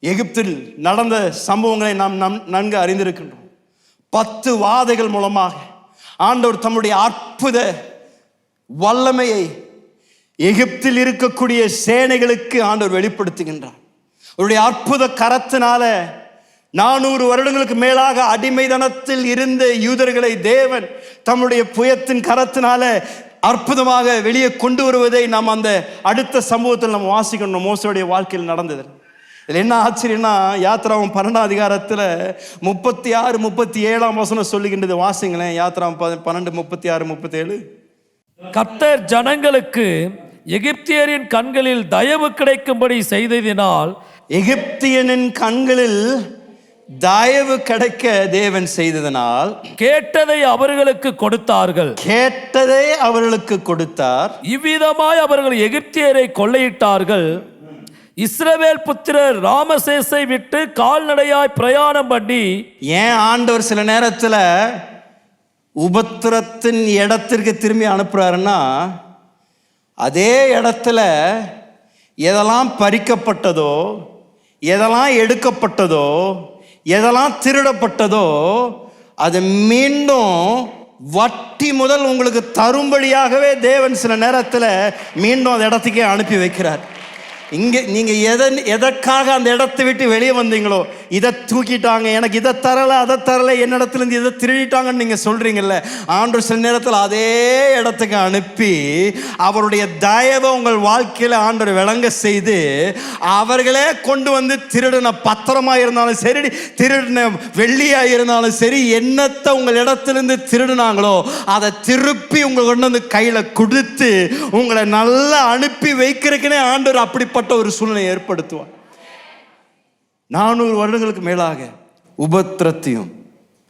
எகிப்தில் நடந்த சம்பவங்களை நாம் நன்கு அறிந்திருக்கின்றோம். 10 வாதைகள் மூலமாக ஆண்டவர் தம்முடைய அற்புத வல்லமையை எகிப்தில் இருக்கக்கூடிய சேனைகளுக்கு ஆண்டவர் வெளிப்படுத்துகின்றார். அவருடைய அற்புத கரத்தினால 400 வருடங்களுக்கு மேலாக அடிமைதனத்தில் இருந்த யூதர்களை தேவன் தம்முடைய புயத்தின் கரத்தினால அற்புதமாக வெளியே கொண்டு வருவதை நாம் அந்த அடுத்த சம்பவத்தில் நம்ம வாசிக்கணும். மோசேயுடைய வாழ்க்கையில் நடந்தது. இதில் என்ன ஆச்சரியம்னா, யாத்திராவும் 12ஆம் அதிகாரத்தில் 36, 37ஆம் வசனம் சொல்லுகின்றது. வாசிங்களேன், யாத்திராவும் 12, 36, 37. கர்த்தர் ஜனங்களுக்கு எகிப்தியரின் கண்களில் தயவு கிடைக்கும்படி செய்ததினால், எகிப்தியனின் கண்களில் தயவு கிடைக்க தேவன் செய்ததனால் கேட்டதை அவர்களுக்கு கொடுத்தார்கள். கேட்டதை அவர்களுக்கு கொடுத்தார். இவ்விதமாய் அவர்கள் எகிப்தியரை கொள்ளையிட்டார்கள். இஸ்ரவேல் புத்திரர் ராமசேசை விட்டு கால்நடையாய் பிரயாணம் பண்ணி. ஏன் ஆண்டவர் சில நேரத்தில் உபத்திரத்தின் இடத்திற்கு திரும்பி அனுப்புறாருன்னா, அதே இடத்துல எதெல்லாம் பறிக்கப்பட்டதோ, எதெல்லாம் எடுக்கப்பட்டதோ, எதெல்லாம் திருடப்பட்டதோ, அது மீண்டும் வட்டி முதல் உங்களுக்கு தரும்படியாகவே தேவன் சில நேரத்தில் மீண்டும் அந்த இடத்துக்கே அனுப்பி வைக்கிறார். இங்கே நீங்கள் எதற்காக அந்த இடத்தை விட்டு வெளியே வந்தீங்களோ, இதை தூக்கிட்டாங்க, எனக்கு இதை தரலை அதை தரலை, என்னிடத்துலேருந்து இதை திருடிட்டாங்கன்னு நீங்கள் சொல்கிறீங்கல்ல, ஆண்டவர் சில நேரத்தில் அதே இடத்துக்கு அனுப்பி அவருடைய தயவை உங்கள் வாழ்க்கையில் ஆண்டவர் விளங்க செய்து, அவர்களே கொண்டு வந்து திருடின பத்திரமாக இருந்தாலும் சரி, திருடின வெள்ளியாக இருந்தாலும் சரி, என்னத்தை உங்கள் இடத்துலேருந்து திருடினாங்களோ அதை திருப்பி உங்களை கொண்டு வந்து கையில் கொடுத்து உங்களை நல்லா அனுப்பி வைக்கிறதுக்குனே ஆண்டவர் அப்படி ஒரு சூழ்நிலை ஏற்படுத்துவார். 400 வருடங்களுக்கு மேலாக உபத்திரத்தையும்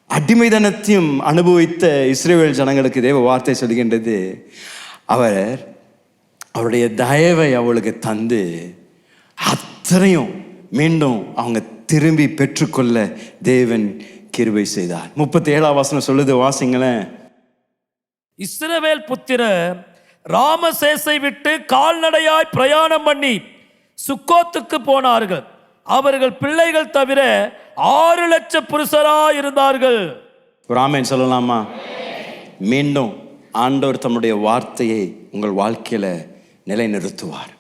அடிமைதனத்தையும் அனுபவித்த இஸ்ரவேல் ஜனங்களுக்கு தேவ வார்த்தை சொல்கின்றது, அவருடைய தயவை அவளுக்கு தந்து அத்தனையும் மீண்டும் அவங்க திரும்பி பெற்றுக்கொள்ள தேவன் கிருபை செய்தார். 37ஆம் வசனம் சொல்லுது, வாசிங்களேன். இஸ்ரவேல் புத்திரர் ராமசேசை விட்டு கால்நடையாய் பிரயாணம் பண்ணி சுக்கோத்துக்கு போனார்கள். அவர்கள் பிள்ளைகள் தவிர 6 லட்சம் புருஷராய் இருந்தார்கள். ராமன் சொல்லலாமா? மீண்டும் ஆண்டவர் தம்முடைய வார்த்தையை உங்கள் வாழ்க்கையில நிலைநிறுத்துவார்.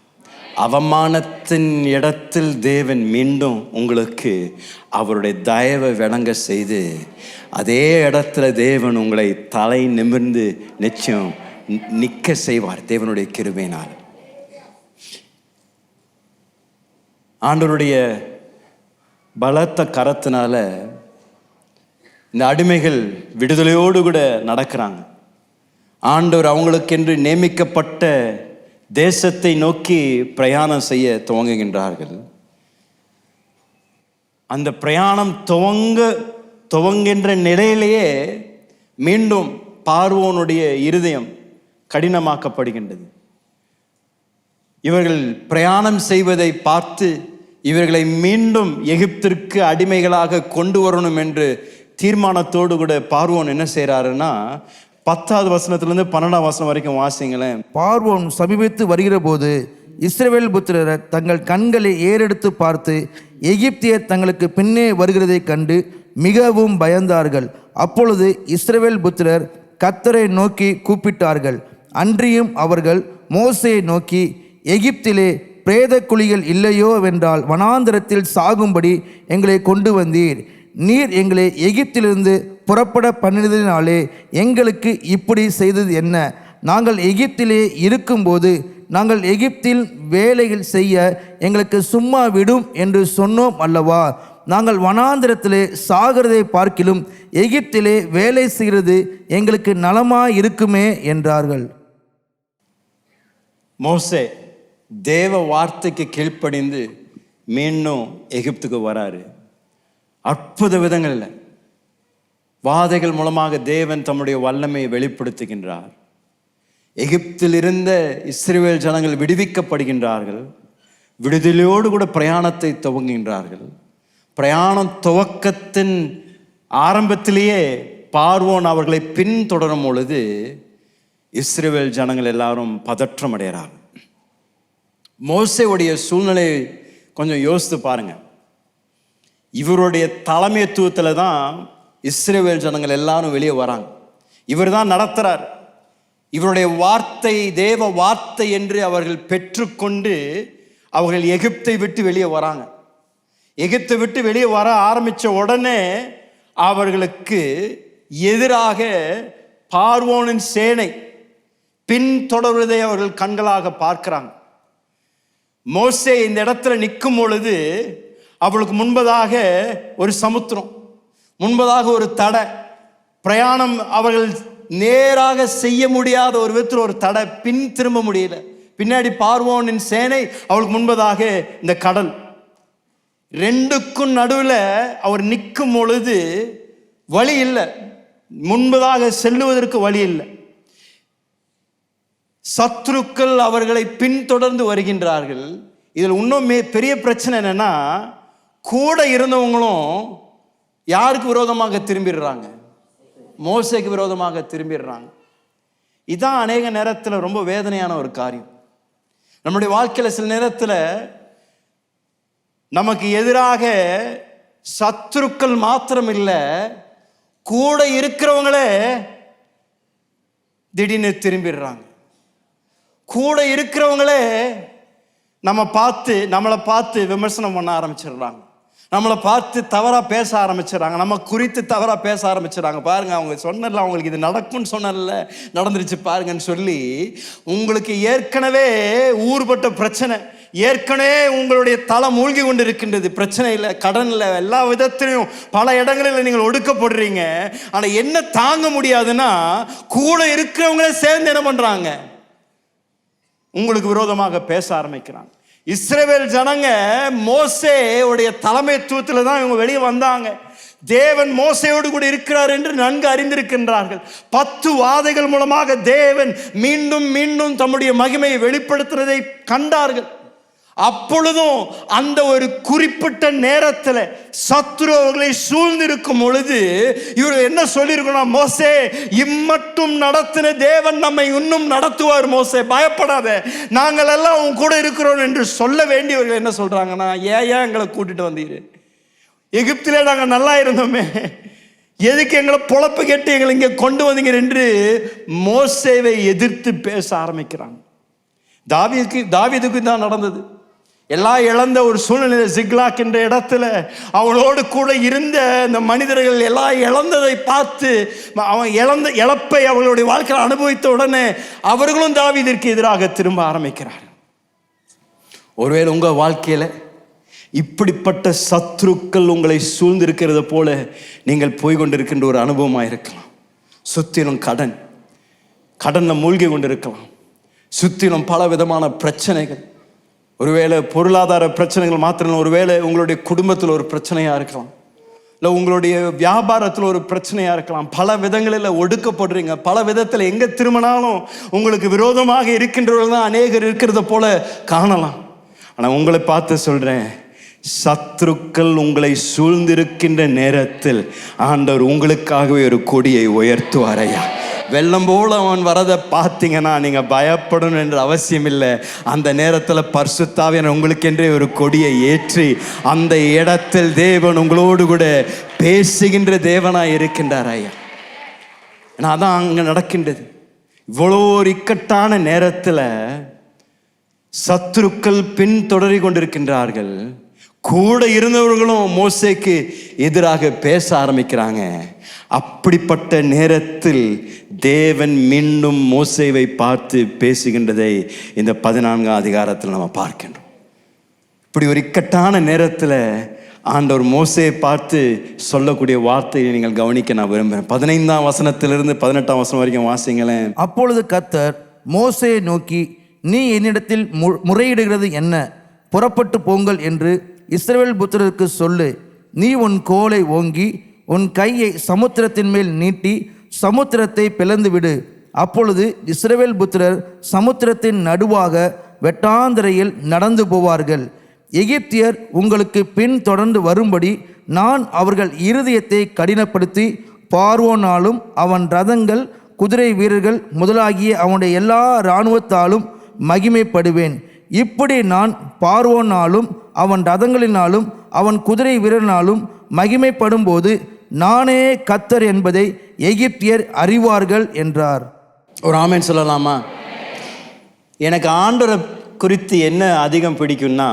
அவமானத்தின் இடத்தில் தேவன் மீண்டும் உங்களுக்கு அவருடைய தயவை விளங்க செய்து, அதே இடத்துல தேவன் உங்களை தலை நிமிர்ந்து நிச்சயம் நிற்க செய்வார் தேவனுடைய கிருபையினால். ஆண்டவருடைய பலத்த கரத்தினால இந்த அடிமைகள் விடுதலையோடு கூட நடக்கிறாங்க. ஆண்டவர் அவங்களுக்கென்று நியமிக்கப்பட்ட தேசத்தை நோக்கி பிரயாணம் செய்ய துவங்குகின்றார்கள். அந்த பிரயாணம் துவங்குகின்ற நிலையிலேயே மீண்டும் பார்வோனுடைய இருதயம் கடினமாக்கப்படுகின்றது. இவர்கள் பிரயாணம் செய்வதை பார்த்து இவர்களை மீண்டும் எகிப்திற்கு அடிமைகளாக கொண்டு வரணும் என்று தீர்மானத்தோடு கூட பார்வோன் என்ன செய்கிறாருன்னா, 10வது வசனத்திலிருந்து 12ஆம் வசனம் வரைக்கும் வாசிங்களேன். பார்வோன் சமீபித்து வருகிற போது இஸ்ரவேல் புத்திரர் தங்கள் கண்களை ஏறெடுத்து பார்த்து எகிப்தியர் தங்களுக்கு பின்னே வருகிறதை கண்டு மிகவும் பயந்தார்கள். அப்பொழுது இஸ்ரவேல் புத்திரர் கர்த்தரை நோக்கி கூப்பிட்டார்கள். அன்றியும் அவர்கள் மோசேயை நோக்கி, எகிப்திலே பிரேத குழிகள் இல்லையோ வென்றால் வனாந்தரத்தில் சாகும்படி எங்களை கொண்டு வந்தீர். நீர் எங்களை எகிப்திலிருந்து புறப்பட பண்ணினதினாலே எங்களுக்கு இப்படி செய்தது என்ன? நாங்கள் எகிப்திலே இருக்கும்போது நாங்கள் எகிப்தில் வேலைகள் செய்ய எங்களுக்கு சும்மா விடும் என்று சொன்னோம் அல்லவா? நாங்கள் வனாந்திரத்திலே சாகிறதை பார்க்கிலும் எகிப்திலே வேலை செய்கிறது எங்களுக்கு நலமாய் இருக்குமே என்றார்கள். மோசே தேவ வார்த்தைக்கு கீழ்ப்படிந்து மீண்டும் எகிப்துக்கு வராரு. அற்புத விதங்களில் வாதைகள் மூலமாக தேவன் தம்முடைய வல்லமையை வெளிப்படுத்துகின்றார். எகிப்தில் இருந்த இஸ்ரவேல் ஜனங்கள் விடுவிக்கப்படுகின்றார்கள். விடுதலையோடு கூட பிரயாணத்தை துவங்குகின்றார்கள். பிரயாணம் துவக்கத்தின் ஆரம்பத்திலேயே பார்வோன் அவர்களை பின்தொடரும் பொழுது இஸ்ரவேல் ஜனங்கள் எல்லாரும் பதற்றம் அடைகிறாங்க. மோசேவுடைய சூழ்நிலை கொஞ்சம் யோசித்து பாருங்க. இவருடைய தலைமைத்துவத்தில் தான் இஸ்ரவேல் ஜனங்கள் எல்லாரும் வெளியே வராங்க. இவர் தான் நடத்துகிறார். இவருடைய வார்த்தை தேவ வார்த்தை என்று அவர்கள் பெற்றுக்கொண்டு அவர்கள் எகிப்தை விட்டு வெளியே வராங்க. எகிப்தை விட்டு வெளியே வர ஆரம்பித்த உடனே அவர்களுக்கு எதிராக பார்வோனின் சேனை பின்தொடர்வதை அவர்கள் கண்களாக பார்க்கிறாங்க. மோசே இந்த இடத்துல நிற்கும் பொழுது அவளுக்கு முன்பதாக ஒரு சமுத்திரம், முன்பதாக ஒரு தடை, பிரயாணம் அவர்கள் நேராக செய்ய முடியாத ஒரு விதத்தில் ஒரு தடை, பின் திரும்ப முடியல. பின்னாடி பார்வோனின் சேனை, அவளுக்கு முன்பதாக இந்த கடல். ரெண்டுக்கும் நடுவில் அவர் நிற்கும் பொழுது வழி இல்லை, முன்பதாக செல்லுவதற்கு வழி இல்லை. சத்துருக்கள் அவர்களை பின்தொடர்ந்து வருகின்றார்கள். இதில் இன்னும் பெரிய பிரச்சனை என்னன்னா, கூட இருந்தவங்களும் யாருக்கு விரோதமாக திரும்பிடுறாங்க? மோசேக்கு விரோதமாக திரும்பிடுறாங்க. இதுதான் அநேக நேரத்தில் ரொம்ப வேதனையான ஒரு காரியம். நம்முடைய வாழ்க்கையில் சில நேரத்தில் நமக்கு எதிராக சத்துருக்கள் மாத்திரம் இல்லை, கூட இருக்கிறவங்களே திடீர்னு திரும்பிடுறாங்க. கூட இருக்கிறவங்களே நம்மளை பார்த்து விமர்சனம் பண்ண ஆரம்பிச்சிடுறாங்க, நம்மளை பார்த்து தவறாக பேச ஆரம்பிச்சிடறாங்க, நம்ம குறித்து தவறாக பேச ஆரம்பிச்சிடறாங்க. பாருங்க, அவங்க சொன்னல, அவங்களுக்கு இது நடக்கும்னு சொன்னல, நடந்துருச்சு பாருங்கன்னு சொல்லி, உங்களுக்கு ஏற்கனவே ஊர்பட்ட பிரச்சனை, ஏற்கனவே உங்களுடைய தலை மூழ்கி கொண்டு இருக்கின்றது பிரச்சனையில், கடனில், எல்லா விதத்திலையும் பல இடங்களில் நீங்கள் ஒடுக்கப்படுறீங்க. ஆனால் என்ன தாங்க முடியாதுன்னா, கூட இருக்கிறவங்களே சேர்ந்து என்ன பண்ணுறாங்க, உங்களுக்கு விரோதமாக பேச ஆரம்பிக்கிறாங்க. இஸ்ரவேல் ஜனங்க மோசேயுடைய தலைமைத்துவத்தில் தான் இவங்க வெளியே வந்தாங்க. தேவன் மோசையோடு கூட இருக்கிறார் என்று நன்கு அறிந்திருக்கின்றார்கள். 10 வாதைகள் மூலமாக தேவன் மீண்டும் மீண்டும் தம்முடைய மகிமையை வெளிப்படுத்துவதை கண்டார்கள். அப்பொழுதும் அந்த ஒரு குறிப்பிட்ட நேரத்தில் சத்துரு அவர்களை சூழ்ந்திருக்கும் பொழுது இவர் என்ன சொல்லியிருக்கணும், மோசே, இம்மட்டும் நடத்தின தேவன் நம்மை இன்னும் நடத்துவார், மோசே பயப்படாத, நாங்கள் எல்லாம் உன் கூட இருக்கிறோம் என்று சொல்ல வேண்டியவர்கள் என்ன சொல்றாங்கன்னா, ஏன் எங்களை கூட்டிட்டு வந்தீரு, எகிப்திலே நாங்கள் நல்லா இருந்தோமே, எதுக்கு எங்களை பொழப்பு கேட்டு எங்களை இங்கே கொண்டு வந்தீங்க என்று மோசேவை எதிர்த்து பேச ஆரம்பிக்கிறாங்க. தாவீதுக்கு தான் நடந்தது. எல்லாம் இழந்த ஒரு சூழ்நிலை, சிக்லாக் என்ற இடத்துல அவளோடு கூட இருந்த இந்த மனிதர்கள் எல்லாம் இழந்ததை பார்த்து, அவன் இழப்பை அவர்களுடைய வாழ்க்கையில் அனுபவித்த உடனே அவர்களும் தாவீதிற்கு எதிராக திரும்ப ஆரம்பிக்கிறார். ஒருவேளை உங்கள் வாழ்க்கையில் இப்படிப்பட்ட சத்துருக்கள் உங்களை சூழ்ந்திருக்கிறது போல நீங்கள் போய்கொண்டிருக்கின்ற ஒரு அனுபவமாக இருக்கலாம். சுற்றிலும் கடனில் மூழ்கி கொண்டிருக்கலாம். சுற்றிலும் பல விதமான பிரச்சனைகள், ஒருவேளை பொருளாதார பிரச்சனைகள் மாத்திரம், ஒருவேளை உங்களுடைய குடும்பத்தில் ஒரு பிரச்சனையாக இருக்கலாம், இல்லை உங்களுடைய வியாபாரத்தில் ஒரு பிரச்சனையாக இருக்கலாம். பல விதங்களில் ஒடுக்கப்படுறீங்க. பல விதத்தில் எங்கே திரும்பினாலும் உங்களுக்கு விரோதமாக இருக்கின்றவர்கள் தான் அநேகர் இருக்கிறத போல காணலாம். ஆனால் உங்களை பார்த்து சொல்கிறேன், சத்துருக்கள் உங்களை சூழ்ந்திருக்கின்ற நேரத்தில் ஆண்டவர் உங்களுக்காகவே ஒரு கொடியை உயர்த்துவாரையா. வெள்ளம் போல அவன் வரதை பார்த்தீங்கன்னா நீங்கள் பயப்படணும் என்ற அவசியம் இல்லை. அந்த நேரத்தில் பரிசுத்த ஆவியானவர் உங்களுக்கென்றே ஒரு கொடியை ஏற்றி அந்த இடத்தில் தேவன் உங்களோடு கூட பேசுகின்ற தேவனாய் இருக்கின்றார் ஐயா. ஏன்னா அதான் அங்கே நடக்கின்றது. இவ்வளோ ஒரு இக்கட்டான நேரத்தில் சத்துருக்கள் பின்தொடரி கொண்டிருக்கின்றார்கள். கூட இருந்தவர்களும் மோசேக்கு எதிராக பேச ஆரம்பிக்கிறாங்க. அப்படிப்பட்ட நேரத்தில் தேவன் மீண்டும் மோசேவை பார்த்து பேசுகின்றதை இந்த 14ஆம் அதிகாரத்தில் நம்ம பார்க்கின்றோம். இப்படி ஒரு இக்கட்டான நேரத்தில் ஆண்டவர் மோசேயை பார்த்து சொல்லக்கூடிய வார்த்தையை நீங்கள் கவனிக்க நான் விரும்புகிறேன். 15ஆம் வசனத்திலிருந்து 18ஆம் வசனம் வரைக்கும் வாசிங்களேன். அப்பொழுது கர்த்தர் மோசேயை நோக்கி, நீ என்னிடத்தில் முறையிடுகிறது என்ன? புறப்பட்டு போங்கள் என்று இஸ்ரவேல் புத்திரருக்கு சொல்லு. நீ உன் கோலை ஓங்கி உன் கையை சமுத்திரத்தின் மேல் நீட்டி சமுத்திரத்தை பிளந்து விடு. அப்பொழுது இஸ்ரவேல் புத்திரர் சமுத்திரத்தின் நடுவாக வெட்டாந்தரையில் நடந்து போவார்கள். எகிப்தியர் உங்களுக்கு பின் தொடர்ந்து வரும்படி நான் அவர்கள் இருதயத்தை கடினப்படுத்தி பார்வோனாலும் அவன் ரதங்கள் குதிரை வீரர்கள் முதலாகிய அவனுடைய எல்லா இராணுவத்தாலும் மகிமைப்படுவேன். இப்படி நான் பார்வோனாலும் அவன் ரதங்களினாலும் அவன் குதிரை வீரனாலும் மகிமைப்படும் போது நானே கர்த்தர் என்பதை எகிப்தியர் அறிவார்கள் என்றார். ஒரு ஆமென் சொல்லலாமா? எனக்கு ஆண்டவரை குறித்து என்ன அதிகம் பிடிக்கும்னா,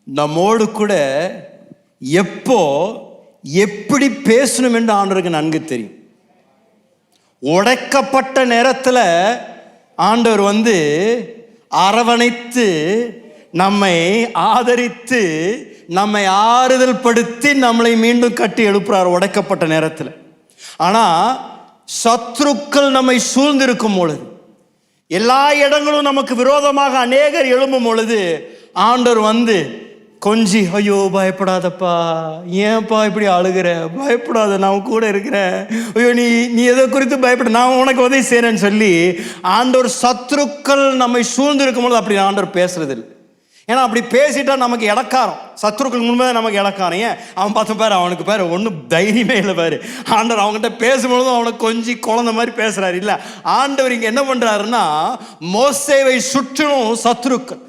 நம்மோடு கூட எப்போ எப்படி பேசணும் என்று ஆண்டவருக்கு நன்கு தெரியும். உடைக்கப்பட்ட நேரத்தில் ஆண்டவர் அரவணைத்து நம்மை ஆதரித்து நம்மை ஆறுதல் படுத்தி நம்மளை மீண்டும் கட்டி எழுப்புறார் உடைக்கப்பட்ட நேரத்தில். ஆனால் சத்ருக்கள் நம்மை சூழ்ந்திருக்கும் பொழுது, எல்லா இடங்களும் நமக்கு விரோதமாக அநேகர் எழும்பும் பொழுது ஆண்டவர் கொஞ்சி, ஐயோ பயப்படாதப்பா, ஏன்ப்பா இப்படி அழுகிற, பயப்படாத, நான் கூட இருக்கிறேன், ஐயோ நீ எதை குறித்து பயப்பட, நான் உனக்கு உதவி செய்கிறேன்னு சொல்லி ஆண்டவர் சத்ருக்கள் நம்மை சூழ்ந்திருக்கும் பொழுது அப்படி ஆண்டவர் பேசுறதில்லை. ஏன்னா அப்படி பேசிட்டா நமக்கு இலக்காரம், சத்துருக்கள் முன்பே நமக்கு இலக்காரம். ஏன் அவன் பார்த்த பாரு, அவனுக்கு பாரு ஒன்றும் தைரியமே இல்லை பாரு. ஆண்டவர் அவங்ககிட்ட பேசும்பொழுதும் அவனை கொஞ்சம் குழந்தை மாதிரி பேசுறாரு. இல்லை, ஆண்டவர் இங்கே என்ன பண்றாருன்னா, மோசேவை சுற்றிலும் சத்துருக்கள்,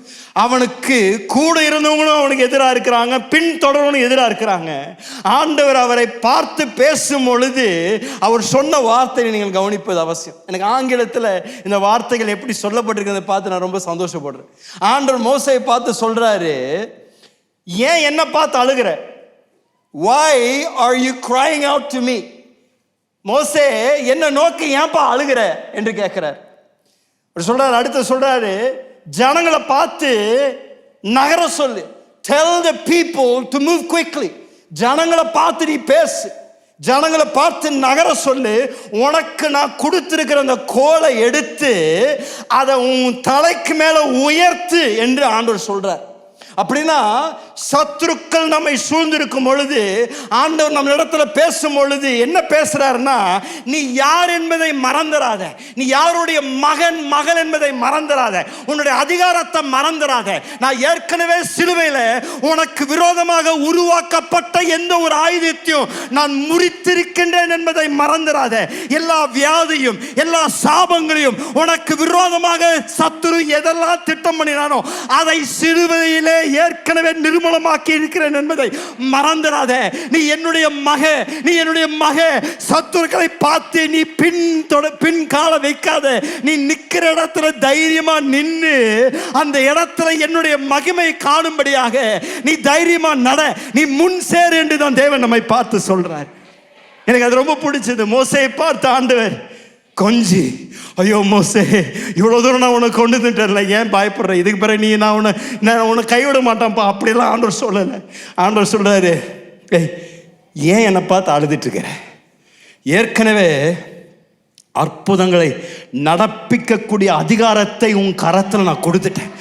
அவனுக்கு கூட இருந்தவங்களும் அவனுக்கு எதிராக இருக்கிறாங்க, பின் தொடர்வனும் எதிராக இருக்கிறாங்க. ஆண்டவர் அவரை பார்த்து பேசும் பொழுது அவர் சொன்ன வார்த்தையை நீங்கள் கவனிப்பது அவசியம். எனக்கு ஆங்கிலத்தில் இந்த வார்த்தைகள் எப்படி சொல்லப்பட்டிருக்கிறத பார்த்து நான் ரொம்ப சந்தோஷப்படுறேன். ஆண்டவர் மோசேயை பார்த்து சொல்றாரு, ஏன் என்ன பார்த்து அழுகிற? Why are you crying out to me? மோசே, என்ன நோக்கி ஏன்பா அழுகிற என்று கேட்கிறார். சொல்றாரு, அடுத்து சொல்றாரு, ஜனங்களை பார்த்து நகர சொல்லு. Tell the people to move quickly. ஜனங்களை பார்த்து நீ பேசு, ஜனங்களை பார்த்து நகர சொல்லு. உனக்கு நான் கொடுத்திருக்கிற அந்த கோலை எடுத்து அதை உன் தலைக்கு மேல உயர்த்து என்று ஆண்டவர் சொல்றார். அப்படின்னா சத்துருக்கள் நம்மை சூழ்ந்திருக்கும் பொழுது ஆண்டவர் நம்ம இடத்துல பேசும் பொழுது என்ன பேசுறாருன்னா, நீ யார் என்பதை மறந்துடாத, நீ யாருடைய மகன் மகள் என்பதை மறந்துடாத, உன்னுடைய அதிகாரத்தை மறந்துடாத. நான் ஏற்கனவே சிலுவையில் உனக்கு விரோதமாக உருவாக்கப்பட்ட எந்த ஒரு ஆயுதத்தையும் நான் முறித்திருக்கின்றேன் என்பதை மறந்துடாத. எல்லா வியாதியும் எல்லா சாபங்களையும் உனக்கு விரோதமாக சத்துரு எதெல்லாம் திட்டம் பண்ணினானோ அதை சிலுவையிலே ஏற்கனவே நிர்மூலமாக்கி இருக்கிறேன் என்பதை மறந்துடாத. நீ என்னுடைய மக, நீ என்னுடைய மக. சத்துருக்களை பார்த்து நீ பின் கால வைக்காத. நீ நிக்கிற இடத்துல தைரியமா நின்று அந்த இடத்துல என்னுடைய மகிமை காணும்படியாக நீ தைரியமா நட, நீ முன் சேர் என்று தான் தேவன் நம்மை பார்த்து சொல்றார். எனக்கு அது ரொம்ப பிடிச்சது. மோசேயை பார்த்து ஆண்டவர் கொஞ்சி, ஐயோ மோசே, இவ்வளோ தூரம் நான் உனக்கு கொண்டு வந்துட்டேன்ல, ஏன் பயப்படுற? இதுக்கு பிறகு நான் உன்னை கைவிட மாட்டான்ப்பா. அப்படியெல்லாம் ஆண்டவர் சொல்லலை. ஆண்டவர் சொல்றாரு, ஏன் என்னை பார்த்து அழுதுட்டு இருக்கிற? ஏற்கனவே அற்புதங்களை நடப்பிக்கக்கூடிய அதிகாரத்தை உன் கரத்தில் நான் கொடுத்துட்டேன்.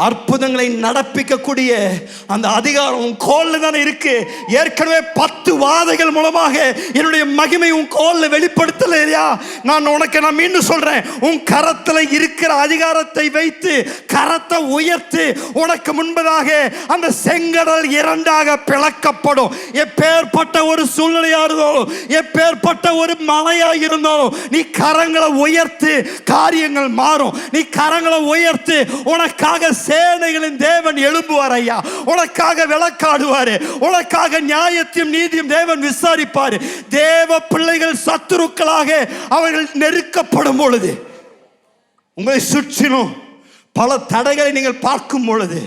அற்புதங்களை நடப்பிக்கக்கூடிய அந்த அதிகாரம் உன் கோல்ல தானே இருக்கு. ஏற்கனவே 10 வாதைகள் மூலமாக என்னுடைய மகிமை உன் கோல்ல வெளிப்படுத்தலையா? நான் மீண்டும் சொல்றேன், உன் கரத்துல இருக்கிற அதிகாரத்தை வைத்து கரத்தை உயர்த்து. உனக்கு முன்பதாக அந்த செங்கடல் 2ஆக பிளக்கப்படும். எப்பேற்பட்ட ஒரு சூழ்நிலையா இருந்தாலும், எப்பேற்பட்ட ஒரு மழையா இருந்தாலும், நீ கரங்களை உயர்த்து, காரியங்கள் மாறும். நீ கரங்களை உயர்த்து. உனக்காக சேனைகளின் தேவன் எழும்புவார் ஐயா. உனக்காக விளக்காடுவாரு, உனக்காக நியாயத்தையும் நீதியும் தேவன் விசாரிப்பாரு. தேவ பிள்ளைகள் சத்துருக்களாக அவர்கள் நெருக்கப்படும் பொழுது, உங்களை சுற்றிலும் பல தடைகளை நீங்கள் பார்க்கும் பொழுது,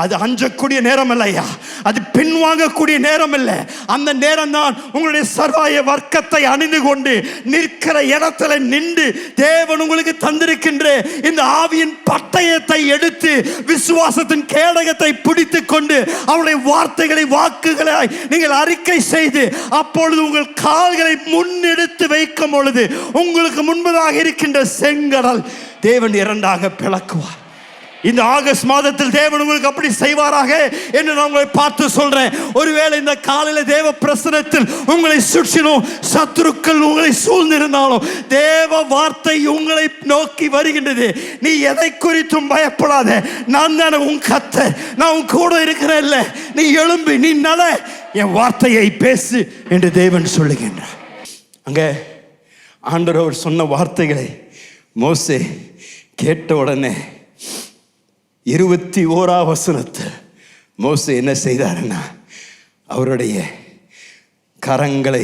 அது அஞ்சக்கூடிய நேரம் இல்லையா, அது பின்வாங்கக்கூடிய நேரம் இல்லை. அந்த நேரம் தான் உங்களுடைய சர்வாய வர்க்கத்தை அணிந்து கொண்டு நிற்கிற இடத்துல நின்று தேவன் உங்களுக்கு தந்திருக்கின்ற இந்த ஆவியின் பட்டயத்தை எடுத்து விசுவாசத்தின் கேடகத்தை பிடித்து கொண்டு அவருடைய வார்த்தைகளை வாக்குகளை நீங்கள் அறிக்கை செய்து, அப்பொழுது உங்கள் கால்களை முன்னெடுத்து வைக்கும் பொழுது உங்களுக்கு முன்பதாக இருக்கின்ற செங்கடல் தேவன் 2ஆக பிளக்குவார். இந்த ஆகஸ்ட் மாதத்தில் தேவன் உங்களுக்கு அப்படி செய்வாராக என்று நான் உங்களை பார்த்து சொல்றேன். ஒருவேளை இந்த காலையில தேவ பிரசனத்தில் உங்களை சுற்றிலும் சத்துருக்கள் உங்களை சூழ்ந்திருந்தாலும் தேவ வார்த்தை உங்களை நோக்கி வருகின்றது. நீ எதை குறித்தும் பயப்படாத, நான் தானே உன் கர்த்தர், நான் உன் கூட இருக்கிறேன். நீ எழும்பி, நீ நட, என் வார்த்தையை பேசு என்று தேவன் சொல்லுகின்றார். அங்க ஆண்டவர் அவர் சொன்ன வார்த்தைகளை மோசே கேட்ட உடனே 21ஆம் வசனத்தில் மோசே என்ன செய்தாருன்னா, அவருடைய கரங்களை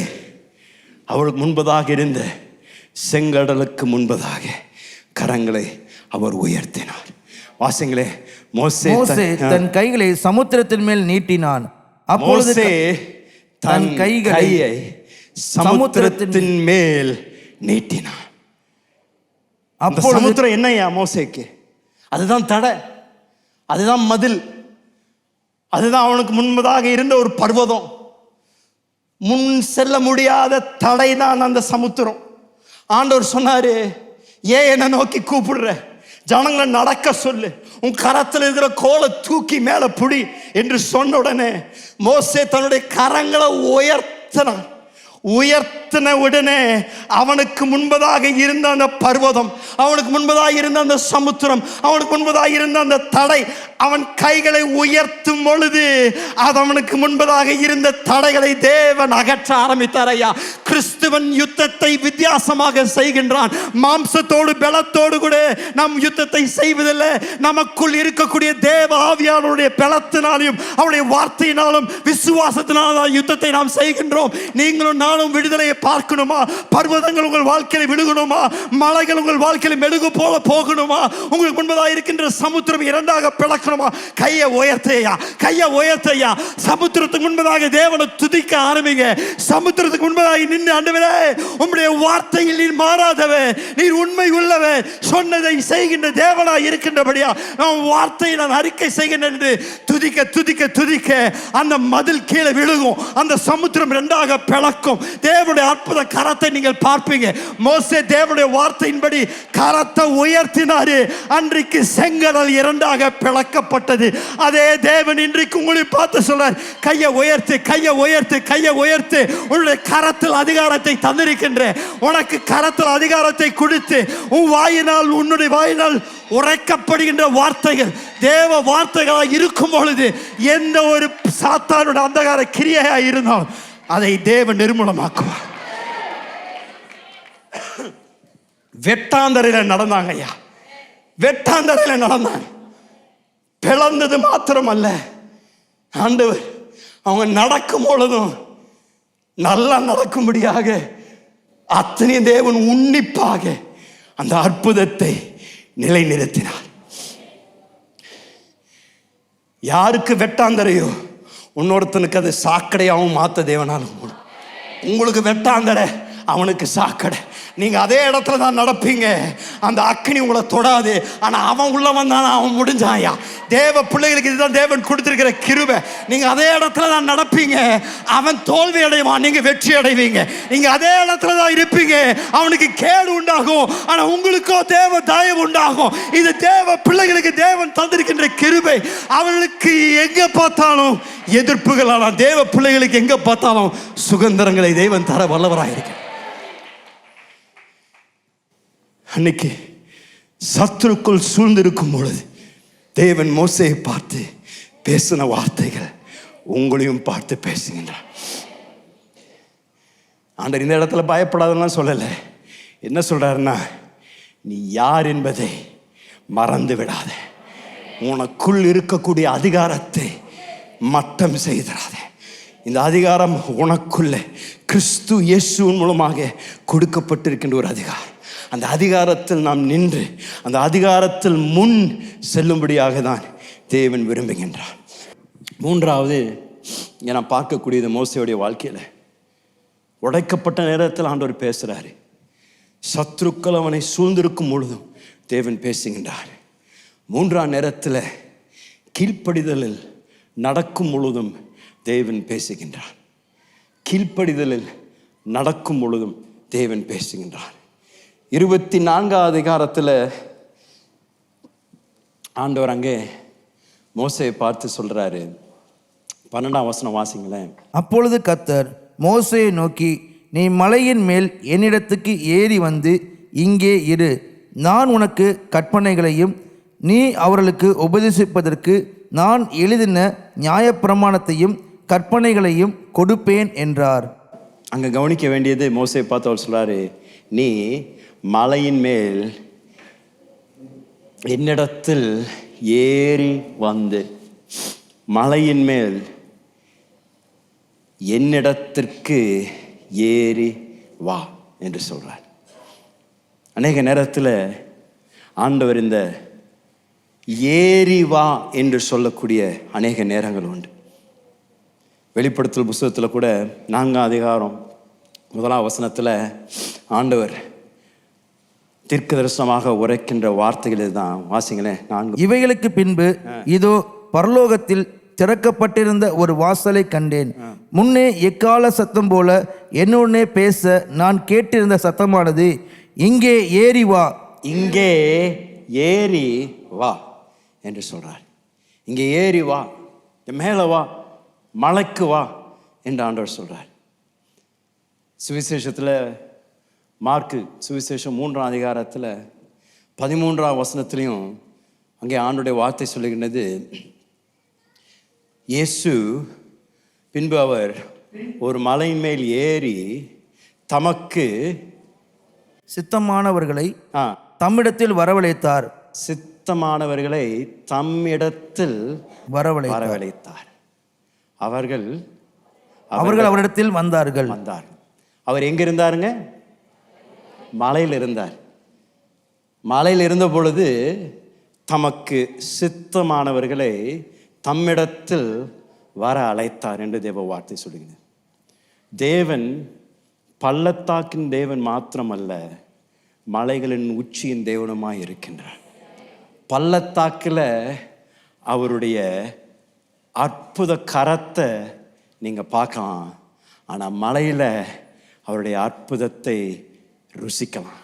அவருக்கு முன்பதாக இருந்த செங்கடலுக்கு முன்பதாக கரங்களை அவர் உயர்த்தினார். வாசிங்களே, மோசே தன் கைகளை சமுத்திரத்தின் மேல் நீட்டினான். அப்பொழுது தன் கையை சமுத்திரத்தின் மேல் நீட்டினான். அப்போ சமுத்திரம் என்னையா மோசேக்கு? அதுதான் தடை, அதுதான் மதில், அதுதான் அவனுக்கு முன்பதாக இருந்த ஒரு பர்வதம். முன் செல்ல முடியாத தடை தான் அந்த சமுத்திரம். ஆண்டவர் சொன்னாரு, ஏன் என்னை நோக்கி கூப்பிடுற? ஜனங்களை நடக்க சொல்லு, உன் கரத்தில் இருக்கிற கோலை தூக்கி மேல புடி என்று சொன்ன உடனே மோசே தன்னுடைய கரங்களை உயர்த்தினான். உயர்த்தின உடனே அவனுக்கு முன்பதாக இருந்த அந்த பர்வதம், அவனுக்கு முன்பதாக இருந்த அந்த சமுத்திரம், அவனுக்கு முன்பதாக இருந்த அந்த தடை, அவன் கைகளை உயர்த்தும் பொழுது அது அவனுக்கு முன்பதாக இருந்த தடைகளை தேவன் அகற்ற ஆரம்பித்தார். ஐயா, கிறிஸ்துவன் யுத்தத்தை வித்தியாசமாக செய்கின்றான். மாம்சத்தோடு பலத்தோடு கூட நம் யுத்தத்தை செய்வதில்லை. நமக்குள் இருக்கக்கூடிய தேவ ஆவியானுடைய பலத்தினாலும் அவருடைய வார்த்தையினாலும் விசுவாசத்தினாலும் யுத்தத்தை நாம் செய்கின்றோம். நீங்களும் நானும் விடுதலையை பார்க்கணுமா? பர்வதங்கள் உங்கள் வாழ்க்கையில் விழுகணுமா? மலைகள் உங்கள் வாழ்க்கையில் மெழுகு போல போகணுமா? உங்களுக்கு முன்பதாக இருக்கின்ற சமுத்திரம் இரண்டாக பிளக்கணுமா? கையை உயர்த்தையா, கையை உயர்த்தையா. சமுத்திரத்துக்கு முன்பதாக தேவனை துதிக்க ஆரம்பிங்க. சமுத்திரத்துக்கு முன்பதாக நின்று, ஆண்டவரே உம்முடைய வார்த்தையில் நீர் மாறாதவே, நீர் உண்மை உள்ளவே, சொன்னதை செய்கின்ற தேவனா இருக்கின்றபடியா நான் வார்த்தையை நான் அறிக்கை செய்கின்றேன் என்று துதிக்க துதிக்க துதிக்க அந்த மதில் கீழே விழுகும், அந்த சமுத்திரம் இரண்டாக பிளக்கும். தேவனுடைய அற்புத கரத்தை நீங்கள் பார்ப்பீங்க. மோசே தேவனுடைய வார்த்தையின்படி கரத்தை உயர்த்தினாரு. அன்றைக்கு செங்கடல் இரண்டாக பிளக்கப்பட்டது. அதே தேவன் இன்றைக்கு உங்களை பார்த்து சொல்றார், கையை உயர்த்து, கையை உயர்த்து, கையை உயர்த்து. உன்னுடைய கரத்தில் அதிகாரத்தை தந்திருக்கின்ற, உனக்கு கரத்தில் அதிகாரத்தை கொடுத்து உன் வாயினால், உன்னுடைய வாயினால் உரைக்கப்படுகின்ற வார்த்தைகள் தேவ வார்த்தைகளாக இருக்கும் பொழுது எந்த ஒரு சாத்தானுடைய அந்தகார கிரியையா இருந்தாலும் அதை தேவன் நிர்மூலமாக்குவார். வெட்டாந்தரையில் நடந்தாங்க ஐயா, வெட்டாந்தரையில் நடந்தாங்க. பிளந்தது மாத்திரமல்ல, ஆண்டவர் அவங்க நடக்கும் பொழுதும் நல்லா நடக்கும்படியாக அத்தனை தேவன் உன்னிப்பாக அந்த அற்புதத்தை நிலைநிறுத்தினார். யாருக்கு வெட்டாந்தரையோ இன்னொருத்தனுக்கு அது சாக்கடையாகவும் மாற்ற தேவனாலும் உங்களுக்கு வெட்டாந்தரை, அவனுக்கு சாக்கடை. நீங்க அதே இடத்துல தான் நடப்பீங்க, அந்த அக்கினி உங்களை தொடாது. ஆனா அவன் உள்ள வந்தானா அவன் முடிஞ்சாயா. தேவ பிள்ளைகளுக்கு இதுதான் தேவன் கொடுத்திருக்கிற கிருபை. நீங்க அதே இடத்துல தான் நடப்பீங்க, அவன் தோல்வி அடைவான், நீங்க வெற்றி அடைவீங்க. நீங்க அதே இடத்துல தான் இருப்பீங்க, அவனுக்கு கேடு உண்டாகும், ஆனா உங்களுக்கோ தேவ தயவு உண்டாகும். இது தேவ பிள்ளைகளுக்கு தேவன் தந்திருக்கின்ற கிருபை. அவர்களுக்கு எங்க பார்த்தாலும் எதிர்ப்புகள், ஆனால் தேவ பிள்ளைகளுக்கு எங்க பார்த்தாலும் சுதந்திரங்களை தேவன் தர வல்லவராயிருக்க. அன்னைக்கு சத்துருக்குள் சூழ்ந்திருக்கும் பொழுது தேவன் மோசேயை பார்த்து பேசின வார்த்தைகள் உங்களையும் பார்த்து பேசுகின்றார். ஆண்டவர் இந்த இடத்துல பயப்படாதெல்லாம் சொல்லலை. என்ன சொல்றாருன்னா, நீ யார் என்பதை மறந்து விடாத, உனக்குள் இருக்கக்கூடிய அதிகாரத்தை மட்டம் செய்திடாத. இந்த அதிகாரம் உனக்குள்ள கிறிஸ்து இயேசுவின் மூலமாக கொடுக்கப்பட்டிருக்கின்ற ஒரு அதிகாரம். அந்த அதிகாரத்தில் நாம் நின்று அந்த அதிகாரத்தில் முன் செல்லும்படியாக தான் தேவன் விரும்புகின்றார். மூன்றாவது இங்கே நான் பார்க்கக்கூடியது மோசேயுடைய வாழ்க்கையில் உடைக்கப்பட்ட நேரத்தில் ஆண்டவர் பேசுகிறாரு. சத்துருக்கள் அவனை சூழ்ந்திருக்கும் பொழுதும் தேவன் பேசுகின்றார். மூன்றாம் நேரத்தில் கீழ்ப்படிதலில் நடக்கும் பொழுதும் தேவன் பேசுகின்றார். கீழ்ப்படிதலில் நடக்கும் பொழுதும் தேவன் பேசுகின்றார். 24 அதிகாரத்தில் ஆண்டவர் அங்கே மோசேயை பார்த்து சொல்றாரு. 12ஆம் வசனம் வாசிங்களேன். அப்பொழுது கர்த்தர் மோசேயை நோக்கி, நீ மலையின் மேல் என்னிடத்துக்கு ஏறி வந்து இங்கே இரு. நான் உனக்கு கற்பனைகளையும் நீ அவர்களுக்கு உபதேசிப்பதற்கு நான் எழுதின நியாயப்பிரமாணத்தையும் கற்பனைகளையும் கொடுப்பேன் என்றார். அங்கே கவனிக்க வேண்டியது, மோசேயை பார்த்து அவர் சொல்றாரு, நீ மலையின் மேல் என்னிடத்தில் ஏறி வந்து, மலையின் மேல் என்னிடத்திற்கு ஏறி வா என்று சொல்றார். அநேக நேரத்தில் ஆண்டவர் இந்த ஏறி வா என்று சொல்லக்கூடிய அநேக நேரங்கள் உண்டு. வெளிப்படுத்தல் புத்தகத்தில் கூட 4ஆம் அதிகாரம் 1ஆம் வசனத்தில் ஆண்டவர் தீர்க்க தரிசனமாக உரைக்கின்ற வார்த்தைகள் தான். வாசிங்களேன். 4. இவைகளுக்கு பின்பு இதோ பரலோகத்தில் திறக்கப்பட்டிருந்த ஒரு வாசலை கண்டேன். முன்னே எக்கால சத்தம் போல என்னுடனே பேச நான் கேட்டிருந்த சத்தமானது, இங்கே ஏறி வா, இங்கே ஏறி வா என்று சொல்றார். இங்கே ஏறி வா, மேலே வா, மலைக்கு வா என்று ஆண்டவர் சொல்றார். சுவிசேஷத்தில் மார்க்கு சுவிசேஷம் 3ஆம் அதிகாரத்தில் 13ஆம் வசனத்திலையும் அங்கே ஆண்டுடைய வார்த்தை சொல்லுகின்றது, இயேசு பின்பு அவர் ஒரு மலையின் மேல் ஏறி தமக்கு சித்தமானவர்களை ஆ தம்மிடத்தில் வரவழைத்தார். சித்தமானவர்களை தம்மிடத்தில் வரவழைத்தார். அவர்கள் அவரிடத்தில் வந்தார்கள். அவர் எங்க இருந்தாருங்க? மலையில் இருந்தார். மலையில் இருந்த பொழுது தமக்கு சித்தமானவர்களை தம்மிடத்தில் வர அழைத்தார் என்று தேவ வார்த்தை சொல்லுகிறது. தேவன் பள்ளத்தாக்கின் தேவன் மாத்திரமல்ல, மலைகளின் உச்சியின் தேவனுமாய் இருக்கின்றார். பள்ளத்தாக்கில் அவருடைய அற்புத கரத்தை நீங்கள் பார்க்கலாம், ஆனால் மலையில் அவருடைய அற்புதத்தை ருசிக்கலாம்.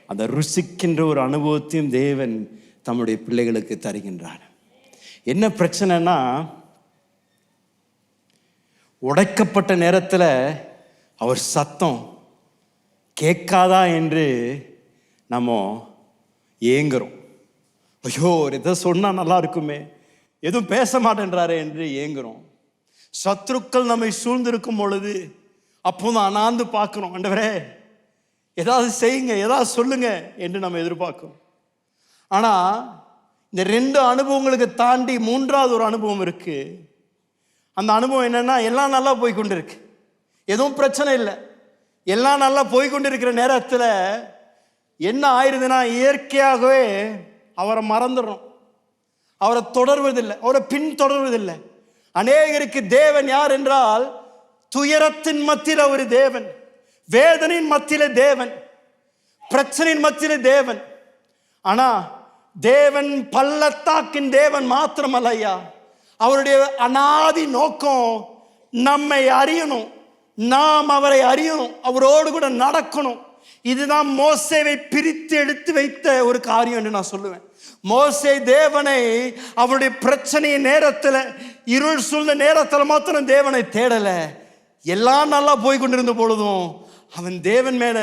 அந்த ருசிக்கின்ற ஒரு அனுபவத்தையும் தேவன் தம்முடைய பிள்ளைகளுக்கு தருகின்றார். என்ன பிரச்சனைனா, உடைக்கப்பட்ட நேரத்தில் அவர் சத்தம் கேட்காதா என்று நம்ம ஏங்குறோம். ஐயோ, ஒரு இதை சொன்னால் நல்லா இருக்குமே, எதுவும் பேச மாட்டேன்றாரே என்று ஏங்குறோம். சத்துருக்கள் நம்மை சூழ்ந்திருக்கும் பொழுது அப்போதான் அண்ணாந்து பார்க்குறோம், ஆண்டவரே ஏதாவது செய்யுங்க, ஏதாவது சொல்லுங்க என்று நம்ம எதிர்பார்க்கிறோம். ஆனால் இந்த 2 அனுபவங்களுக்கு தாண்டி 3வது ஒரு அனுபவம் இருக்கு. அந்த அனுபவம் என்னன்னா, எல்லாம் நல்லா போய் கொண்டு இருக்கு, எதுவும் பிரச்சனை இல்லை, எல்லாம் நல்லா போய் கொண்டு இருக்கிற நேரத்தில் என்ன ஆயிடுதுன்னா, இயற்கையாகவே அவரை மறந்துடுறோம், அவரை தொடர்வதில்லை, அவரை பின்தொடர்வதில்லை. அநேகருக்கு தேவன் யார் என்றால், துயரத்தின் மத்தியில் ஒரு தேவன், வேதனையின் மத்தியில தேவன், பிரச்சனையின் மத்தியில தேவன். ஆனா தேவன் பள்ளத்தாக்கின் தேவன் மாத்திரமல்ல ஐயா, அவருடைய அநாதி நோக்கம் நம்மை அறியணும், நாம் அவரை அறியணும், அவரோடு கூட நடக்கணும். இதுதான் மோசேவை பிரித்து எடுத்து வைத்த ஒரு காரியம் என்று நான் சொல்லுவேன். மோசே தேவனை அவருடைய பிரச்சனை நேரத்தில், இருள் சூழ்ந்த நேரத்தில் மாத்திரம் தேவனை தேடலை. எல்லாம் நல்லா போய் கொண்டிருந்த பொழுதும் அவன் தேவன் மேல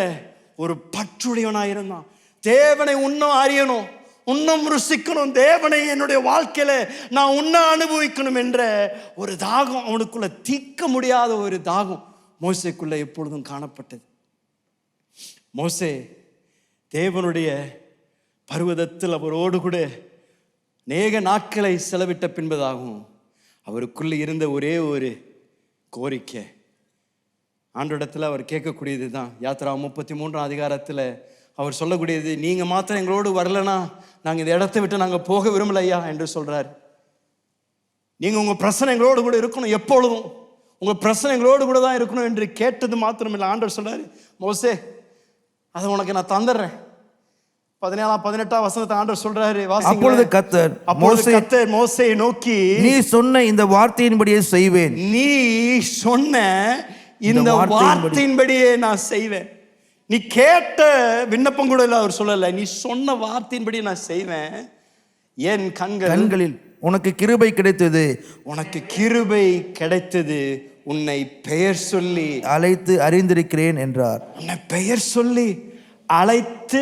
ஒரு பற்றுடையவனாக இருந்தான். தேவனை இன்னும் அறியணும், இன்னும் ருசிக்கணும், தேவனை என்னுடைய வாழ்க்கையில நான் இன்னும் அனுபவிக்கணும் என்ற ஒரு தாகம், அவனுக்குள்ள தீர்க்க முடியாத ஒரு தாகம் மோசேக்குள்ள எப்பொழுதும் காணப்பட்டது. மோசே தேவனுடைய பர்வதத்தில் அவரோடு கூட அநேக நாட்களை செலவிட்ட பின்பதாகும் அவருக்குள்ள இருந்த ஒரே ஒரு கோரிக்கை, ஆண்டோடத்தில் அவர் கேட்கக்கூடியது தான். யாத்ரா 33ஆம் அதிகாரத்தில் அவர் சொல்லக்கூடியது, நீங்கள் மாத்திரம் எங்களோடு வரலனா நாங்கள் இந்த இடத்தை விட்டு நாங்கள் போக விரும்பலையா என்று சொல்கிறார். நீங்கள் உங்கள் பிரச்சனை எங்களோடு கூட இருக்கணும், எப்பொழுதும் உங்கள் பிரச்சனை எங்களோடு கூட தான் இருக்கணும் என்று கேட்டது மாத்திரம் இல்லை. ஆண்டவர் சொல்கிறார், மோசே அதை உனக்கு நான் தந்துடுறேன். 17ஆம் 18ஆம் வசனத்தை ஆண்டவர் சொல்றாரு, அப்பொழுது கர்த்தர் மோசேயை நோக்கி, நீ சொன்ன இந்த வார்த்தையின்படியே செய்வேன், நீ சொன்ன இந்த வார்த்தையின்படியே நான் செய்வேன். நீ கேட்ட விண்ணப்பம் கூட இல்லை, அவர் சொல்லல, நீ சொன்ன வார்த்தையின்படி நான் செய்வேன். என் கண்களில் உனக்கு கிருபை கிடைத்தது, உனக்கு கிருபை கிடைத்தது, உன்னை பெயர் சொல்லி அழைத்து அறிந்திருக்கிறேன் என்றார். உன்னை பெயர் சொல்லி அழைத்து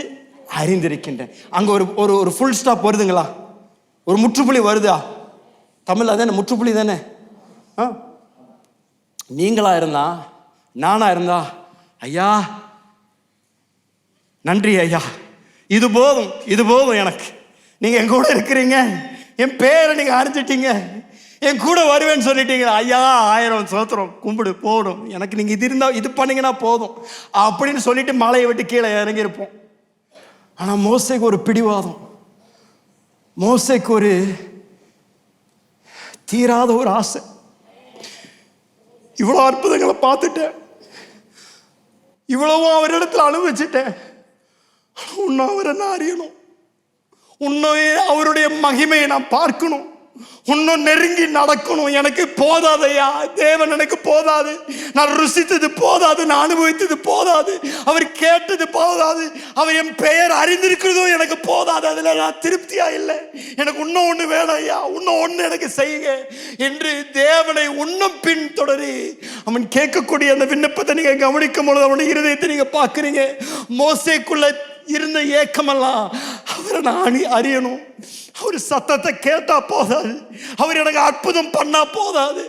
அறிந்திருக்கின்றேன். அங்க ஒரு ஒரு ஃபுல் ஸ்டாப் வருதுங்களா, ஒரு முற்றுப்புள்ளி வருதா? தமிழ் அதானே, முற்றுப்புள்ளி தானே. நீங்களா இருந்தா, நானா இருந்தா, ஐயா நன்றி ஐயா, இது போதும், இது போதும் எனக்கு, நீங்க என் கூட இருக்கிறீங்க, என் பேரை நீங்க அறிஞ்சிட்டீங்க, என் கூட வருவேன்னு சொல்லிட்டீங்க, ஐயா 1000 சோத்திரம் கும்பிடு போடும், எனக்கு நீங்க இது இருந்தா இது பண்ணீங்கன்னா போதும் அப்படின்னு சொல்லிட்டு மலையை விட்டு கீழே இறங்கி இருப்போம். ஆனா மோசேக்கு ஒரு பிடிவாதம், மோசேக்கு ஒரு தீராத ஒரு ஆசை. இவ்வளவு அற்புதங்களை பார்த்துட்டேன், இவ்வளவும் அவரிடத்துல அனுபவிச்சுட்டேன், இன்னும் அவரை நான் அறியணும், இன்னும் அவருடைய மகிமையை நான் பார்க்கணும், இன்னும் நெருங்கி நடக்கணும். எனக்கு போதாதையா, தேவன் எனக்கு போதாது. நான் ருசித்தது போதாது, நான் அனுபவித்தது போதாது, அவர் கேட்டது போதாது, அவர் என் பெயர் அறிந்திருக்கிறதும் எனக்கு போதாது. அதுல நான் திருப்தியா இல்லை. எனக்கு இன்னும் ஒண்ணு வேணும் ஐயா, இன்னும் ஒண்ணு எனக்கு செய்யுங்க என்று தேவனை இன்னும் பின் தொடரி அவன் கேட்கக்கூடிய அந்த விண்ணப்பத்தை நீங்க கவனிக்கும் பொழுது அவனுடைய இருதயத்தை நீங்க பார்க்குறீங்க. மோசேக்குள்ள இருந்த ஏக்கமெல்லாம் அவரை நான் அறியணும். அவர் சத்தத்தை கேட்டா போதாது, அவர் எனக்கு அற்புதம் பண்ணா போதாது,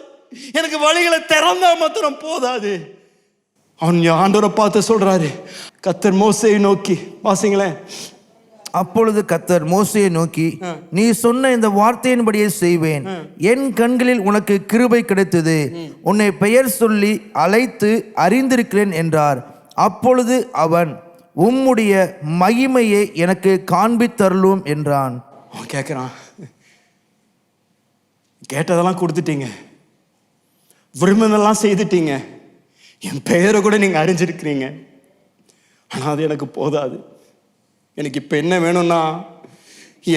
எனக்கு வழிகளை திறந்தா மாத்திரம் போதாது. அவன் ஆண்டவரை பார்த்து சொல்றாரு, கர்த்தர் மோசேயை நோக்கி, வாசிங்களேன். அப்பொழுது கர்த்தர் மோசேயை நோக்கி, நீ சொன்ன இந்த வார்த்தையின்படியே செய்வேன். என் கண்களில் உனக்கு கிருபை கிடைத்தது, உன்னை பெயர் சொல்லி அழைத்து அறிந்திருக்கிறேன் என்றார். அப்பொழுது அவன், உம்முடைய மகிமையை எனக்கு காண்பித்தருளும் என்றான். அவன் கேட்குறான், கேட்டதெல்லாம் கொடுத்துட்டீங்க, விரும்பினதெல்லாம் செய்துட்டீங்க, என் பெயரை கூட நீங்கள் அறிஞ்சிருக்கிறீங்க, ஆனால் அது எனக்கு போதாது. எனக்கு இப்போ என்ன வேணும்னா,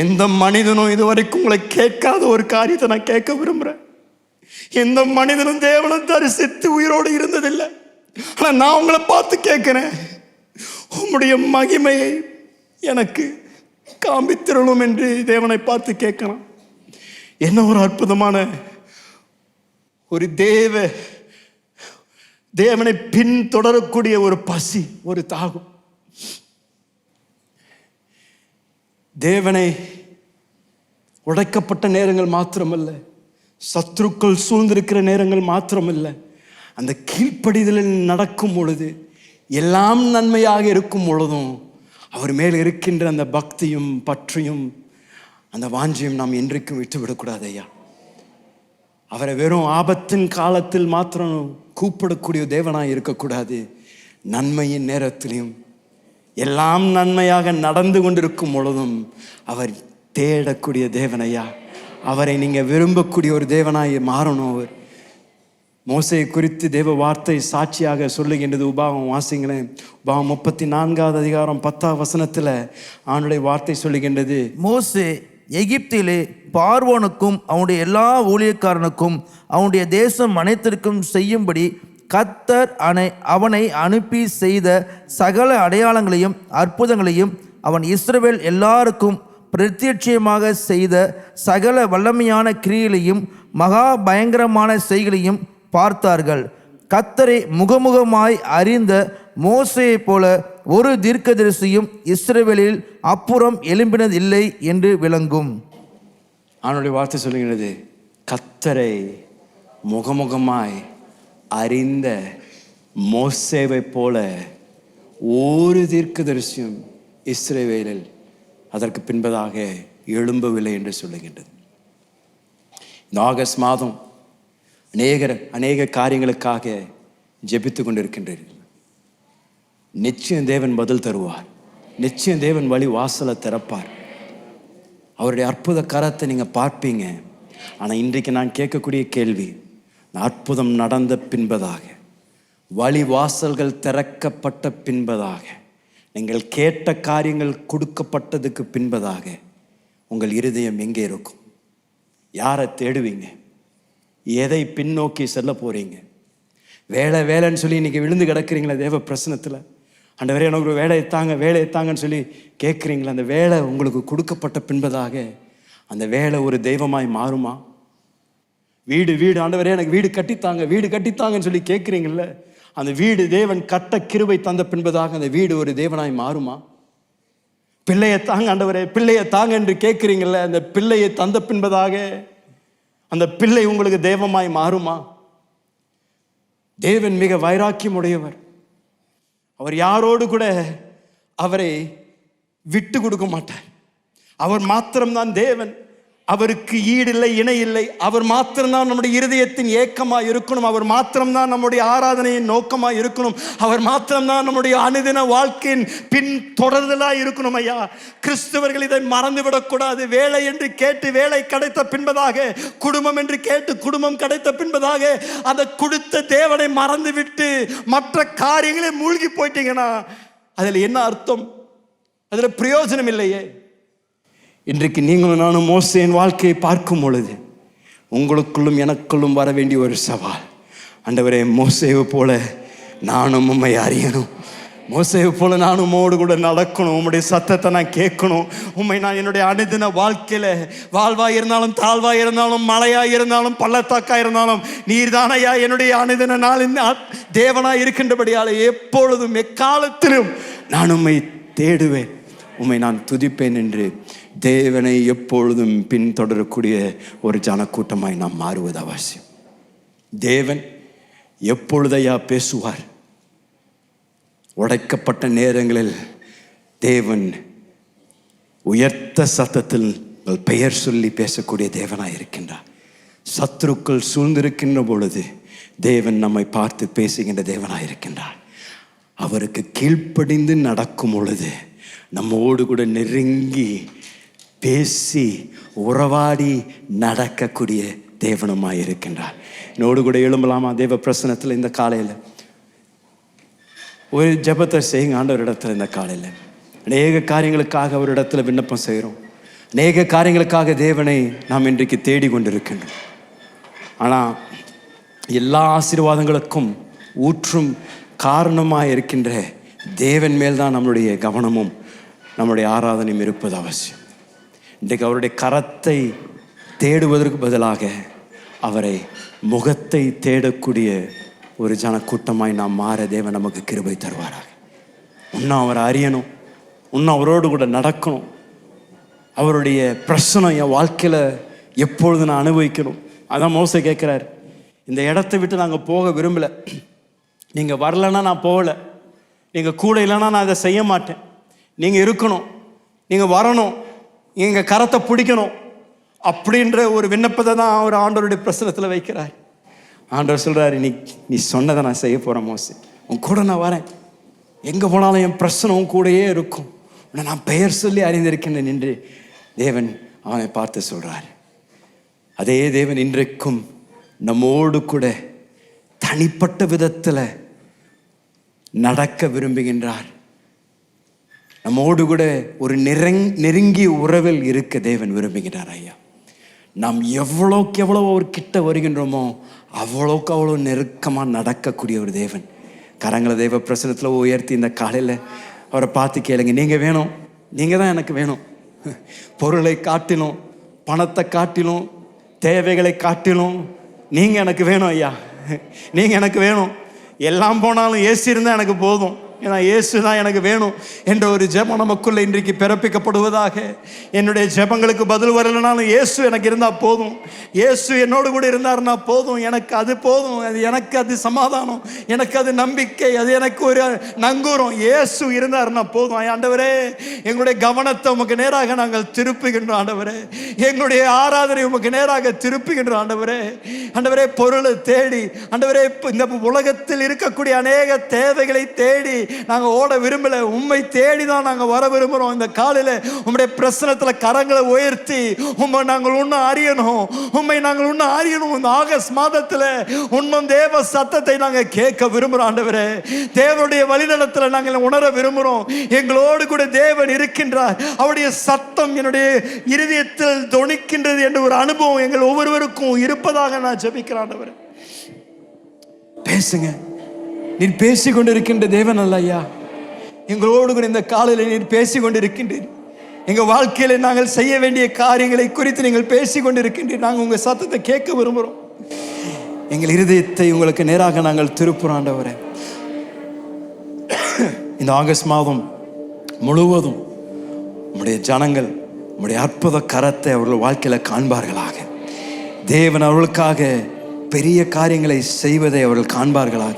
எந்த மனிதனும் இதுவரைக்கும் உங்களை கேட்காத ஒரு காரியத்தை நான் கேட்க விரும்புகிறேன். எந்த மனிதனும் தேவனை தரிசித்து உயிரோடு இருந்ததில்லை, ஆனால் நான் உங்களை பார்த்து கேட்குறேன், உம்முடைய மகிமையை எனக்கு காண்பித்திரணும் என்று தேவனை பார்த்து கேட்கலாம். என்ன ஒரு அற்புதமான ஒரு தேவனை பின் தொடரக்கூடிய ஒரு பசி, ஒரு தாகம். தேவனை உடைக்கப்பட்ட நேரங்கள் மாத்திரமல்ல, சத்துருக்கள் சூழ்ந்திருக்கிற நேரங்கள் மாத்திரமல்ல, அந்த கீழ்ப்படிதலில் நடக்கும் பொழுது, எல்லாம் நன்மையாக இருக்கும் பொழுதும் அவர் மேல் இருக்கின்ற அந்த பக்தியும் பற்றியும் அந்த வாஞ்சியும் நாம் என்றைக்கும் விட்டுவிடக்கூடாது ஐயா. அவரை வெறும் ஆபத்தின் காலத்தில் மாத்திரம் கூப்பிடக்கூடிய தேவனாய் இருக்கக்கூடாது. நன்மையின் நேரத்திலையும் எல்லாம் நன்மையாக நடந்து கொண்டிருக்கும் பொழுதும் அவர் தேடக்கூடிய தேவனையா. அவரை நீங்கள் விரும்பக்கூடிய ஒரு தேவனாய் மாறணும். அவர் மோசையை குறித்து தேவ வார்த்தை சாட்சியாக சொல்லுகின்றது. உபாகம் வாசிங்களேன். உபாகம் 34வது அதிகாரம் 10வது வசனத்தில் ஆண்டுடைய வார்த்தை சொல்லுகின்றது, மோசே எகிப்திலே பார்வோனுக்கும் அவனுடைய எல்லா ஊழியக்காரனுக்கும் அவனுடைய தேசம் அனைத்திற்கும் செய்யும்படி கர்த்தர் அவனை அனுப்பி செய்த சகல அடையாளங்களையும் அற்புதங்களையும் அவன் இஸ்ரவேல் எல்லாருக்கும் பிரத்யட்சயமாக செய்த சகல வல்லமையான கிரியைகளையும் மகா பயங்கரமான செய்களையும் பார்த்தார்கள். கர்த்தரை முகமுகமாய் அறிந்த மோசேயைப் போல ஒரு தீர்க்கதரிசியும் இஸ்ரவேலில் அப்புறம் எழும்பினதில்லை என்று விளங்கும். அவனுடைய வார்த்தை சொல்லுகிறது, கர்த்தரை முகமுகமாய் அறிந்த மோசேவை போல ஒரு தீர்க்கதரிசியும் இஸ்ரவேலில் அதற்கு பின்பதாக எழும்பவில்லை என்று சொல்லுகின்றது. இந்த ஆகஸ்ட் மாதம் அநேக காரியங்களுக்காக ஜெபித்து கொண்டிருக்கின்றீர்கள். நிச்சயம் தேவன் பதில் தருவார். நிச்சயம் தேவன் வழி வாசலை திறப்பார். அவருடைய அற்புத கரத்தை நீங்கள் பார்ப்பீங்க. ஆனால் இன்றைக்கு நான் கேட்கக்கூடிய கேள்வி, அற்புதம் நடந்த பின்பதாக, வழி வாசல்கள் திறக்கப்பட்ட பின்பதாக, நீங்கள் கேட்ட காரியங்கள் கொடுக்கப்பட்டதுக்கு பின்பதாக உங்கள் இருதயம் எங்கே இருக்கும்? யாரை தேடுவீங்க? எதை பின்னோக்கி செல்ல போகிறீங்க? வேலைன்னு சொல்லி இன்றைக்கி விழுந்து கிடக்கிறீங்களா தேவ பிரசனத்தில்? ஆண்டவரே எனக்கு ஒரு வேலையை தாங்கன்னு சொல்லி கேட்குறீங்களா? அந்த வேலை உங்களுக்கு கொடுக்கப்பட்ட பின்பதாக அந்த வேலை ஒரு தெய்வமாய் மாறுமா? வீடு ஆண்டவரே எனக்கு வீடு கட்டித்தாங்கன்னு சொல்லி கேட்குறீங்கள, அந்த வீடு தேவன் கட்ட கிருபை தந்த பின்பதாக அந்த வீடு ஒரு தேவனாய் மாறுமா? பிள்ளையை தாங்க ஆண்டவரே, பிள்ளையை தாங்க என்று கேட்குறீங்கள, அந்த பிள்ளையை தந்த பின்பதாக அந்த பிள்ளை உங்களுக்கு தெய்வமாய் மாறுமா? தேவன் மிக வைராக்கியம் உடையவர். அவர் யாரோடு கூட அவரை விட்டு கொடுக்க மாட்டார். அவர் மாத்திரம்தான் தேவன். அவருக்கு ஈடில்லை, இணை இல்லை. அவர் மாத்திரம்தான் நம்முடைய இருதயத்தின் ஏக்கமாக இருக்கணும். அவர் மாத்திரம்தான் நம்முடைய ஆராதனையின் நோக்கமாக இருக்கணும். அவர் மாத்திரம்தான் நம்முடைய அனுதின வாழ்க்கையின் பின் தொடர்தலாக இருக்கணும். ஐயா, கிறிஸ்தவர்கள் இதை மறந்துவிடக்கூடாது. வேலை என்று கேட்டு வேலை கிடைத்த பின்பதாக, குடும்பம் என்று கேட்டு குடும்பம் கிடைத்த பின்பதாக அதை கொடுத்த தேவனை மறந்துவிட்டு மற்ற காரியங்களே மூழ்கி போயிட்டீங்கன்னா அதில் என்ன அர்த்தம்? அதில் பிரயோஜனம் இல்லையே. இன்றைக்கு நீங்களும் நானும் மோசேயின் வாழ்க்கையை பார்க்கும் பொழுது உங்களுக்குள்ளும் எனக்குள்ளும் வர வேண்டிய ஒரு சவால், ஆண்டவரே மோசேவை போல நானும் உம்மை அறியணும், மோசேவை போல நானும் உம்மோடு கூட நடக்கணும், உம்முடைய சத்தத்தை நான் கேட்கணும், உம்மை நான் என்னுடைய அனுதின வாழ்க்கையில வாழ்வாய் இருந்தாலும் தாழ்வாய் இருந்தாலும் மழையாய் இருந்தாலும் பள்ளத்தாக்காய் இருந்தாலும் நீர்தானையா என்னுடைய அனுதின நாளின் தேவனாய் இருக்கின்றபடியால் எப்பொழுதும் எக்காலத்திலும் நான் உம்மை தேடுவேன், உம்மை நான் துதிப்பேன் என்று தேவனை எப்பொழுதும் பின்தொடரக்கூடிய ஒரு ஜனக்கூட்டமாய் நாம் மாறுவது அவசியம். தேவன் எப்பொழுதையா பேசுவார்? உடைக்கப்பட்ட நேரங்களில் தேவன் உயர்த்த சத்தத்தில் பெயர் சொல்லி பேசக்கூடிய தேவனாய் இருக்கின்றார். சத்துருக்கள் சூழ்ந்திருக்கின்ற பொழுது தேவன் நம்மை பார்த்து பேசுகின்ற தேவனாய் இருக்கின்றார். அவருக்கு கீழ்ப்படிந்து நடக்கும் பொழுது நம்மோடு கூட நெருங்கி பேசி உறவாடி நடக்கக்கூடிய தேவனுமாய் இருக்கின்றார். என்னோடு கூட எழும்பலாமா தேவ பிரசனத்தில் இந்த காலையில் ஒரு ஜெபத்தை செய்யுங்க ஆண்டவரிடத்தில். இந்த காலையில் அநேக காரியங்களுக்காக அவரிடத்தில் விண்ணப்பம் செய்கிறோம், அநேக காரியங்களுக்காக தேவனை நாம் இன்றைக்கு தேடி கொண்டிருக்கின்றோம். ஆனால் எல்லா ஆசீர்வாதங்களுக்கும் ஊற்றும் காரணமாக இருக்கின்ற தேவன் மேல்தான் நம்மளுடைய கவனமும் நம்முடைய ஆராதனையும் இருப்பது அவசியம். இன்றைக்கு அவருடைய கரத்தை தேடுவதற்கு பதிலாக அவரை முகத்தை தேடக்கூடிய ஒரு ஜனக்கூட்டமாய் நாம் மாற தேவன் நமக்கு கிருபை தருவாராக. இன்னும் அவரை அறியணும், இன்னும் அவரோடு கூட நடக்கணும், அவருடைய பிரசனம் என் வாழ்க்கையில் எப்பொழுது நான் அனுபவிக்கணும். அதான் மோசே கேட்குறாரு, இந்த இடத்த விட்டு நாங்கள் போக விரும்பலை, நீங்கள் வரலைன்னா நான் போகலை, நீங்கள் கூட இல்லைன்னா நான் அதை செய்ய மாட்டேன், நீங்கள் இருக்கணும், நீங்கள் வரணும், எங்கள் கரத்தை பிடிக்கணும் அப்படின்ற ஒரு விண்ணப்பத்தை தான் அவர் ஆண்டவருடைய பிரசனத்தில் வைக்கிறார். ஆண்டவர் சொல்கிறாரு, நீ சொன்னதை நான் செய்ய போகிறேன் மோசே, உன் கூட நான் வரேன், எங்கே போனாலும் என் பிரச்சனை உன் கூடயே இருக்கும், உன்னை நான் பெயர் சொல்லி அறிந்திருக்கின்றேன் என்று தேவன் அவனை பார்த்து சொல்கிறார். அதே தேவன் இன்றைக்கும் நம்மோடு கூட தனிப்பட்ட விதத்தில் நடக்க விரும்புகின்றார். நம்மோடு கூட ஒரு நெருங்கிய உறவில் இருக்க தேவன் விரும்புகிறார். ஐயா, நாம் எவ்வளோக்கு எவ்வளோ ஒரு கிட்ட வருகின்றோமோ அவ்வளோக்கு அவ்வளோ நெருக்கமாக நடக்கக்கூடிய ஒரு தேவன். கரங்களை தேவ பிரசனத்தில் உயர்த்தி இந்த காலையில் அவரை பார்த்து கேளுங்க, நீங்கள் வேணும், நீங்கள் தான் எனக்கு வேணும். பொருளை காட்டிலும் பணத்தை காட்டிலும் தேவைகளை காட்டிலும் நீங்கள் எனக்கு வேணும் ஐயா, நீங்கள் எனக்கு வேணும். எல்லாம் போனாலும் ஏசி இருந்தால் எனக்கு போதும், ஏன்னா இயேசு தான் எனக்கு வேணும் என்ற ஒரு ஜெபம் நமக்குள்ள இன்றைக்கு பிறப்பிக்கப்படுவதாக. என்னுடைய ஜெபங்களுக்கு பதில் வரலைனாலும் இயேசு எனக்கு இருந்தால் போதும், இயேசு என்னோடு கூட இருந்தாருன்னா போதும், எனக்கு அது போதும், அது எனக்கு அது சமாதானம், எனக்கு அது நம்பிக்கை, அது எனக்கு ஒரு நங்கூரம். இயேசு இருந்தாருன்னா போதும். ஆண்டவரே, எங்களுடைய கவனத்தை உமக்கு நேராக நாங்கள் திருப்புகின்றோம் ஆண்டவரே, எங்களுடைய ஆராதனை உமக்கு நேராக திருப்புகின்றோம் ஆண்டவரே. ஆண்டவரே, பொருளை தேடி ஆண்டவரே, இந்த உலகத்தில் இருக்கக்கூடிய அநேக தேவைகளை தேடி நாங்கள் ஓட விரும்பல, உம்மை தேடி தான் நாங்கள் வர விரும்புகிறோம். இந்த காலையில் உம்முடைய பிரசனத்தில் கரங்களை உயர்த்தி உம்மை நாங்கள் இன்னும் அறியணும், உம்மை நாங்கள் இன்னும் அறியணும். இந்த ஆகஸ்ட் மாதத்தில் இன்னும் தேவ சத்தத்தை நாங்கள் கேட்க விரும்புகிறோம் ஆண்டவரே. தேவனுடைய வழிநடத்தில் நாங்கள் உணர விரும்புகிறோம். எங்களோடு கூட தேவன் இருக்கின்றார், அவருடைய சத்தம் என்னுடைய இருதயத்தில் தொனிக்கின்றது என்ற ஒரு அனுபவம் எங்கள் ஒவ்வொருவருக்கும் இருப்பதாக நான் ஜெபிக்கிறேன் ஆண்டவரே. பேசுங்க, நீர் பேசிக்கொண்டு இருக்கின்ற தேவன் அல்ல ஐயா, எங்களோடு கூட இந்த காலையில் நீர் பேசிக்கொண்டு இருக்கின்றீர். எங்கள் வாழ்க்கையில் நாங்கள் செய்ய வேண்டிய காரியங்களை குறித்து நீங்கள் பேசிக்கொண்டு இருக்கின்றீர். நாங்கள் உங்கள் சத்தத்தை கேட்க விரும்புகிறோம். எங்கள் இருதயத்தை உங்களுக்கு நேராக நாங்கள் திருப்புறோம் ஆண்டவரே. இந்த ஆகஸ்ட் மாதம் முழுவதும் உம்முடைய ஜனங்கள் உம்முடைய அற்புத கரத்தை அவர்கள் வாழ்க்கையில் காண்பார்களாக. தேவன் அவர்களுக்காக பெரிய காரியங்களை செய்வதை அவர்கள் காண்பார்களாக.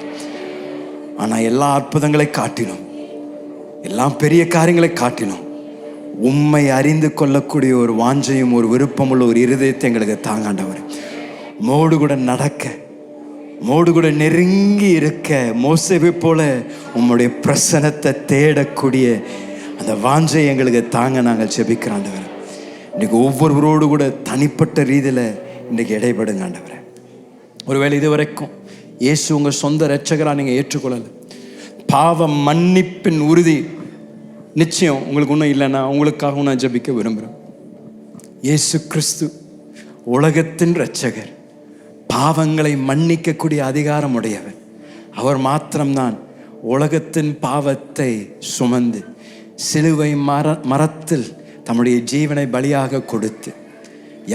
ஆனால் எல்லா அற்புதங்களை காட்டிலும், எல்லாம் பெரிய காரியங்களை காட்டிலும் உம்மை அறிந்து கொள்ளக்கூடிய ஒரு வாஞ்சையும் ஒரு விருப்பமுள்ள ஒரு இருதயத்தை எங்களுக்கு தாங்காண்டவர். மோடு கூட நடக்க, மோடு கூட நெருங்கி இருக்க, மோசேவை போல உம்முடைய பிரசனத்தை தேடக்கூடிய அந்த வாஞ்சை எங்களுக்கு தாங்க நாங்கள் ஜெபிக்கிறாண்டவர். இன்றைக்கு ஒவ்வொருவரோடு கூட தனிப்பட்ட ரீதியில் இன்றைக்கு இடைப்படுங்க ஆண்டவர். ஒருவேளை இதுவரைக்கும் இயேசு உங்கள் சொந்த இரட்சகராக நீங்கள் ஏற்றுக்கொள்ளலை, பாவ மன்னிப்பின் உறுதி நிச்சயம் உங்களுக்கு இன்னும் இல்லைன்னா உங்களுக்காகவும் நான் ஜெபிக்க விரும்புகிறேன். இயேசு கிறிஸ்து உலகத்தின் இரட்சகர், பாவங்களை மன்னிக்கக்கூடிய அதிகாரம் உடையவர். அவர் மாத்திரம்தான் உலகத்தின் பாவத்தை சுமந்து சிலுவை மரத்தில் தம்முடைய ஜீவனை பலியாக கொடுத்து,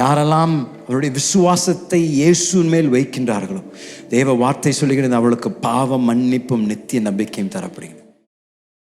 யாரெல்லாம் அவருடைய விசுவாசத்தை இயேசுவின் மேல் வைக்கின்றார்களோ, தேவ வார்த்தை சொல்லுகிறது, அவளுக்கு பாவ மன்னிப்பும் நித்திய நம்பிக்கையும் தரப்படுகிறது.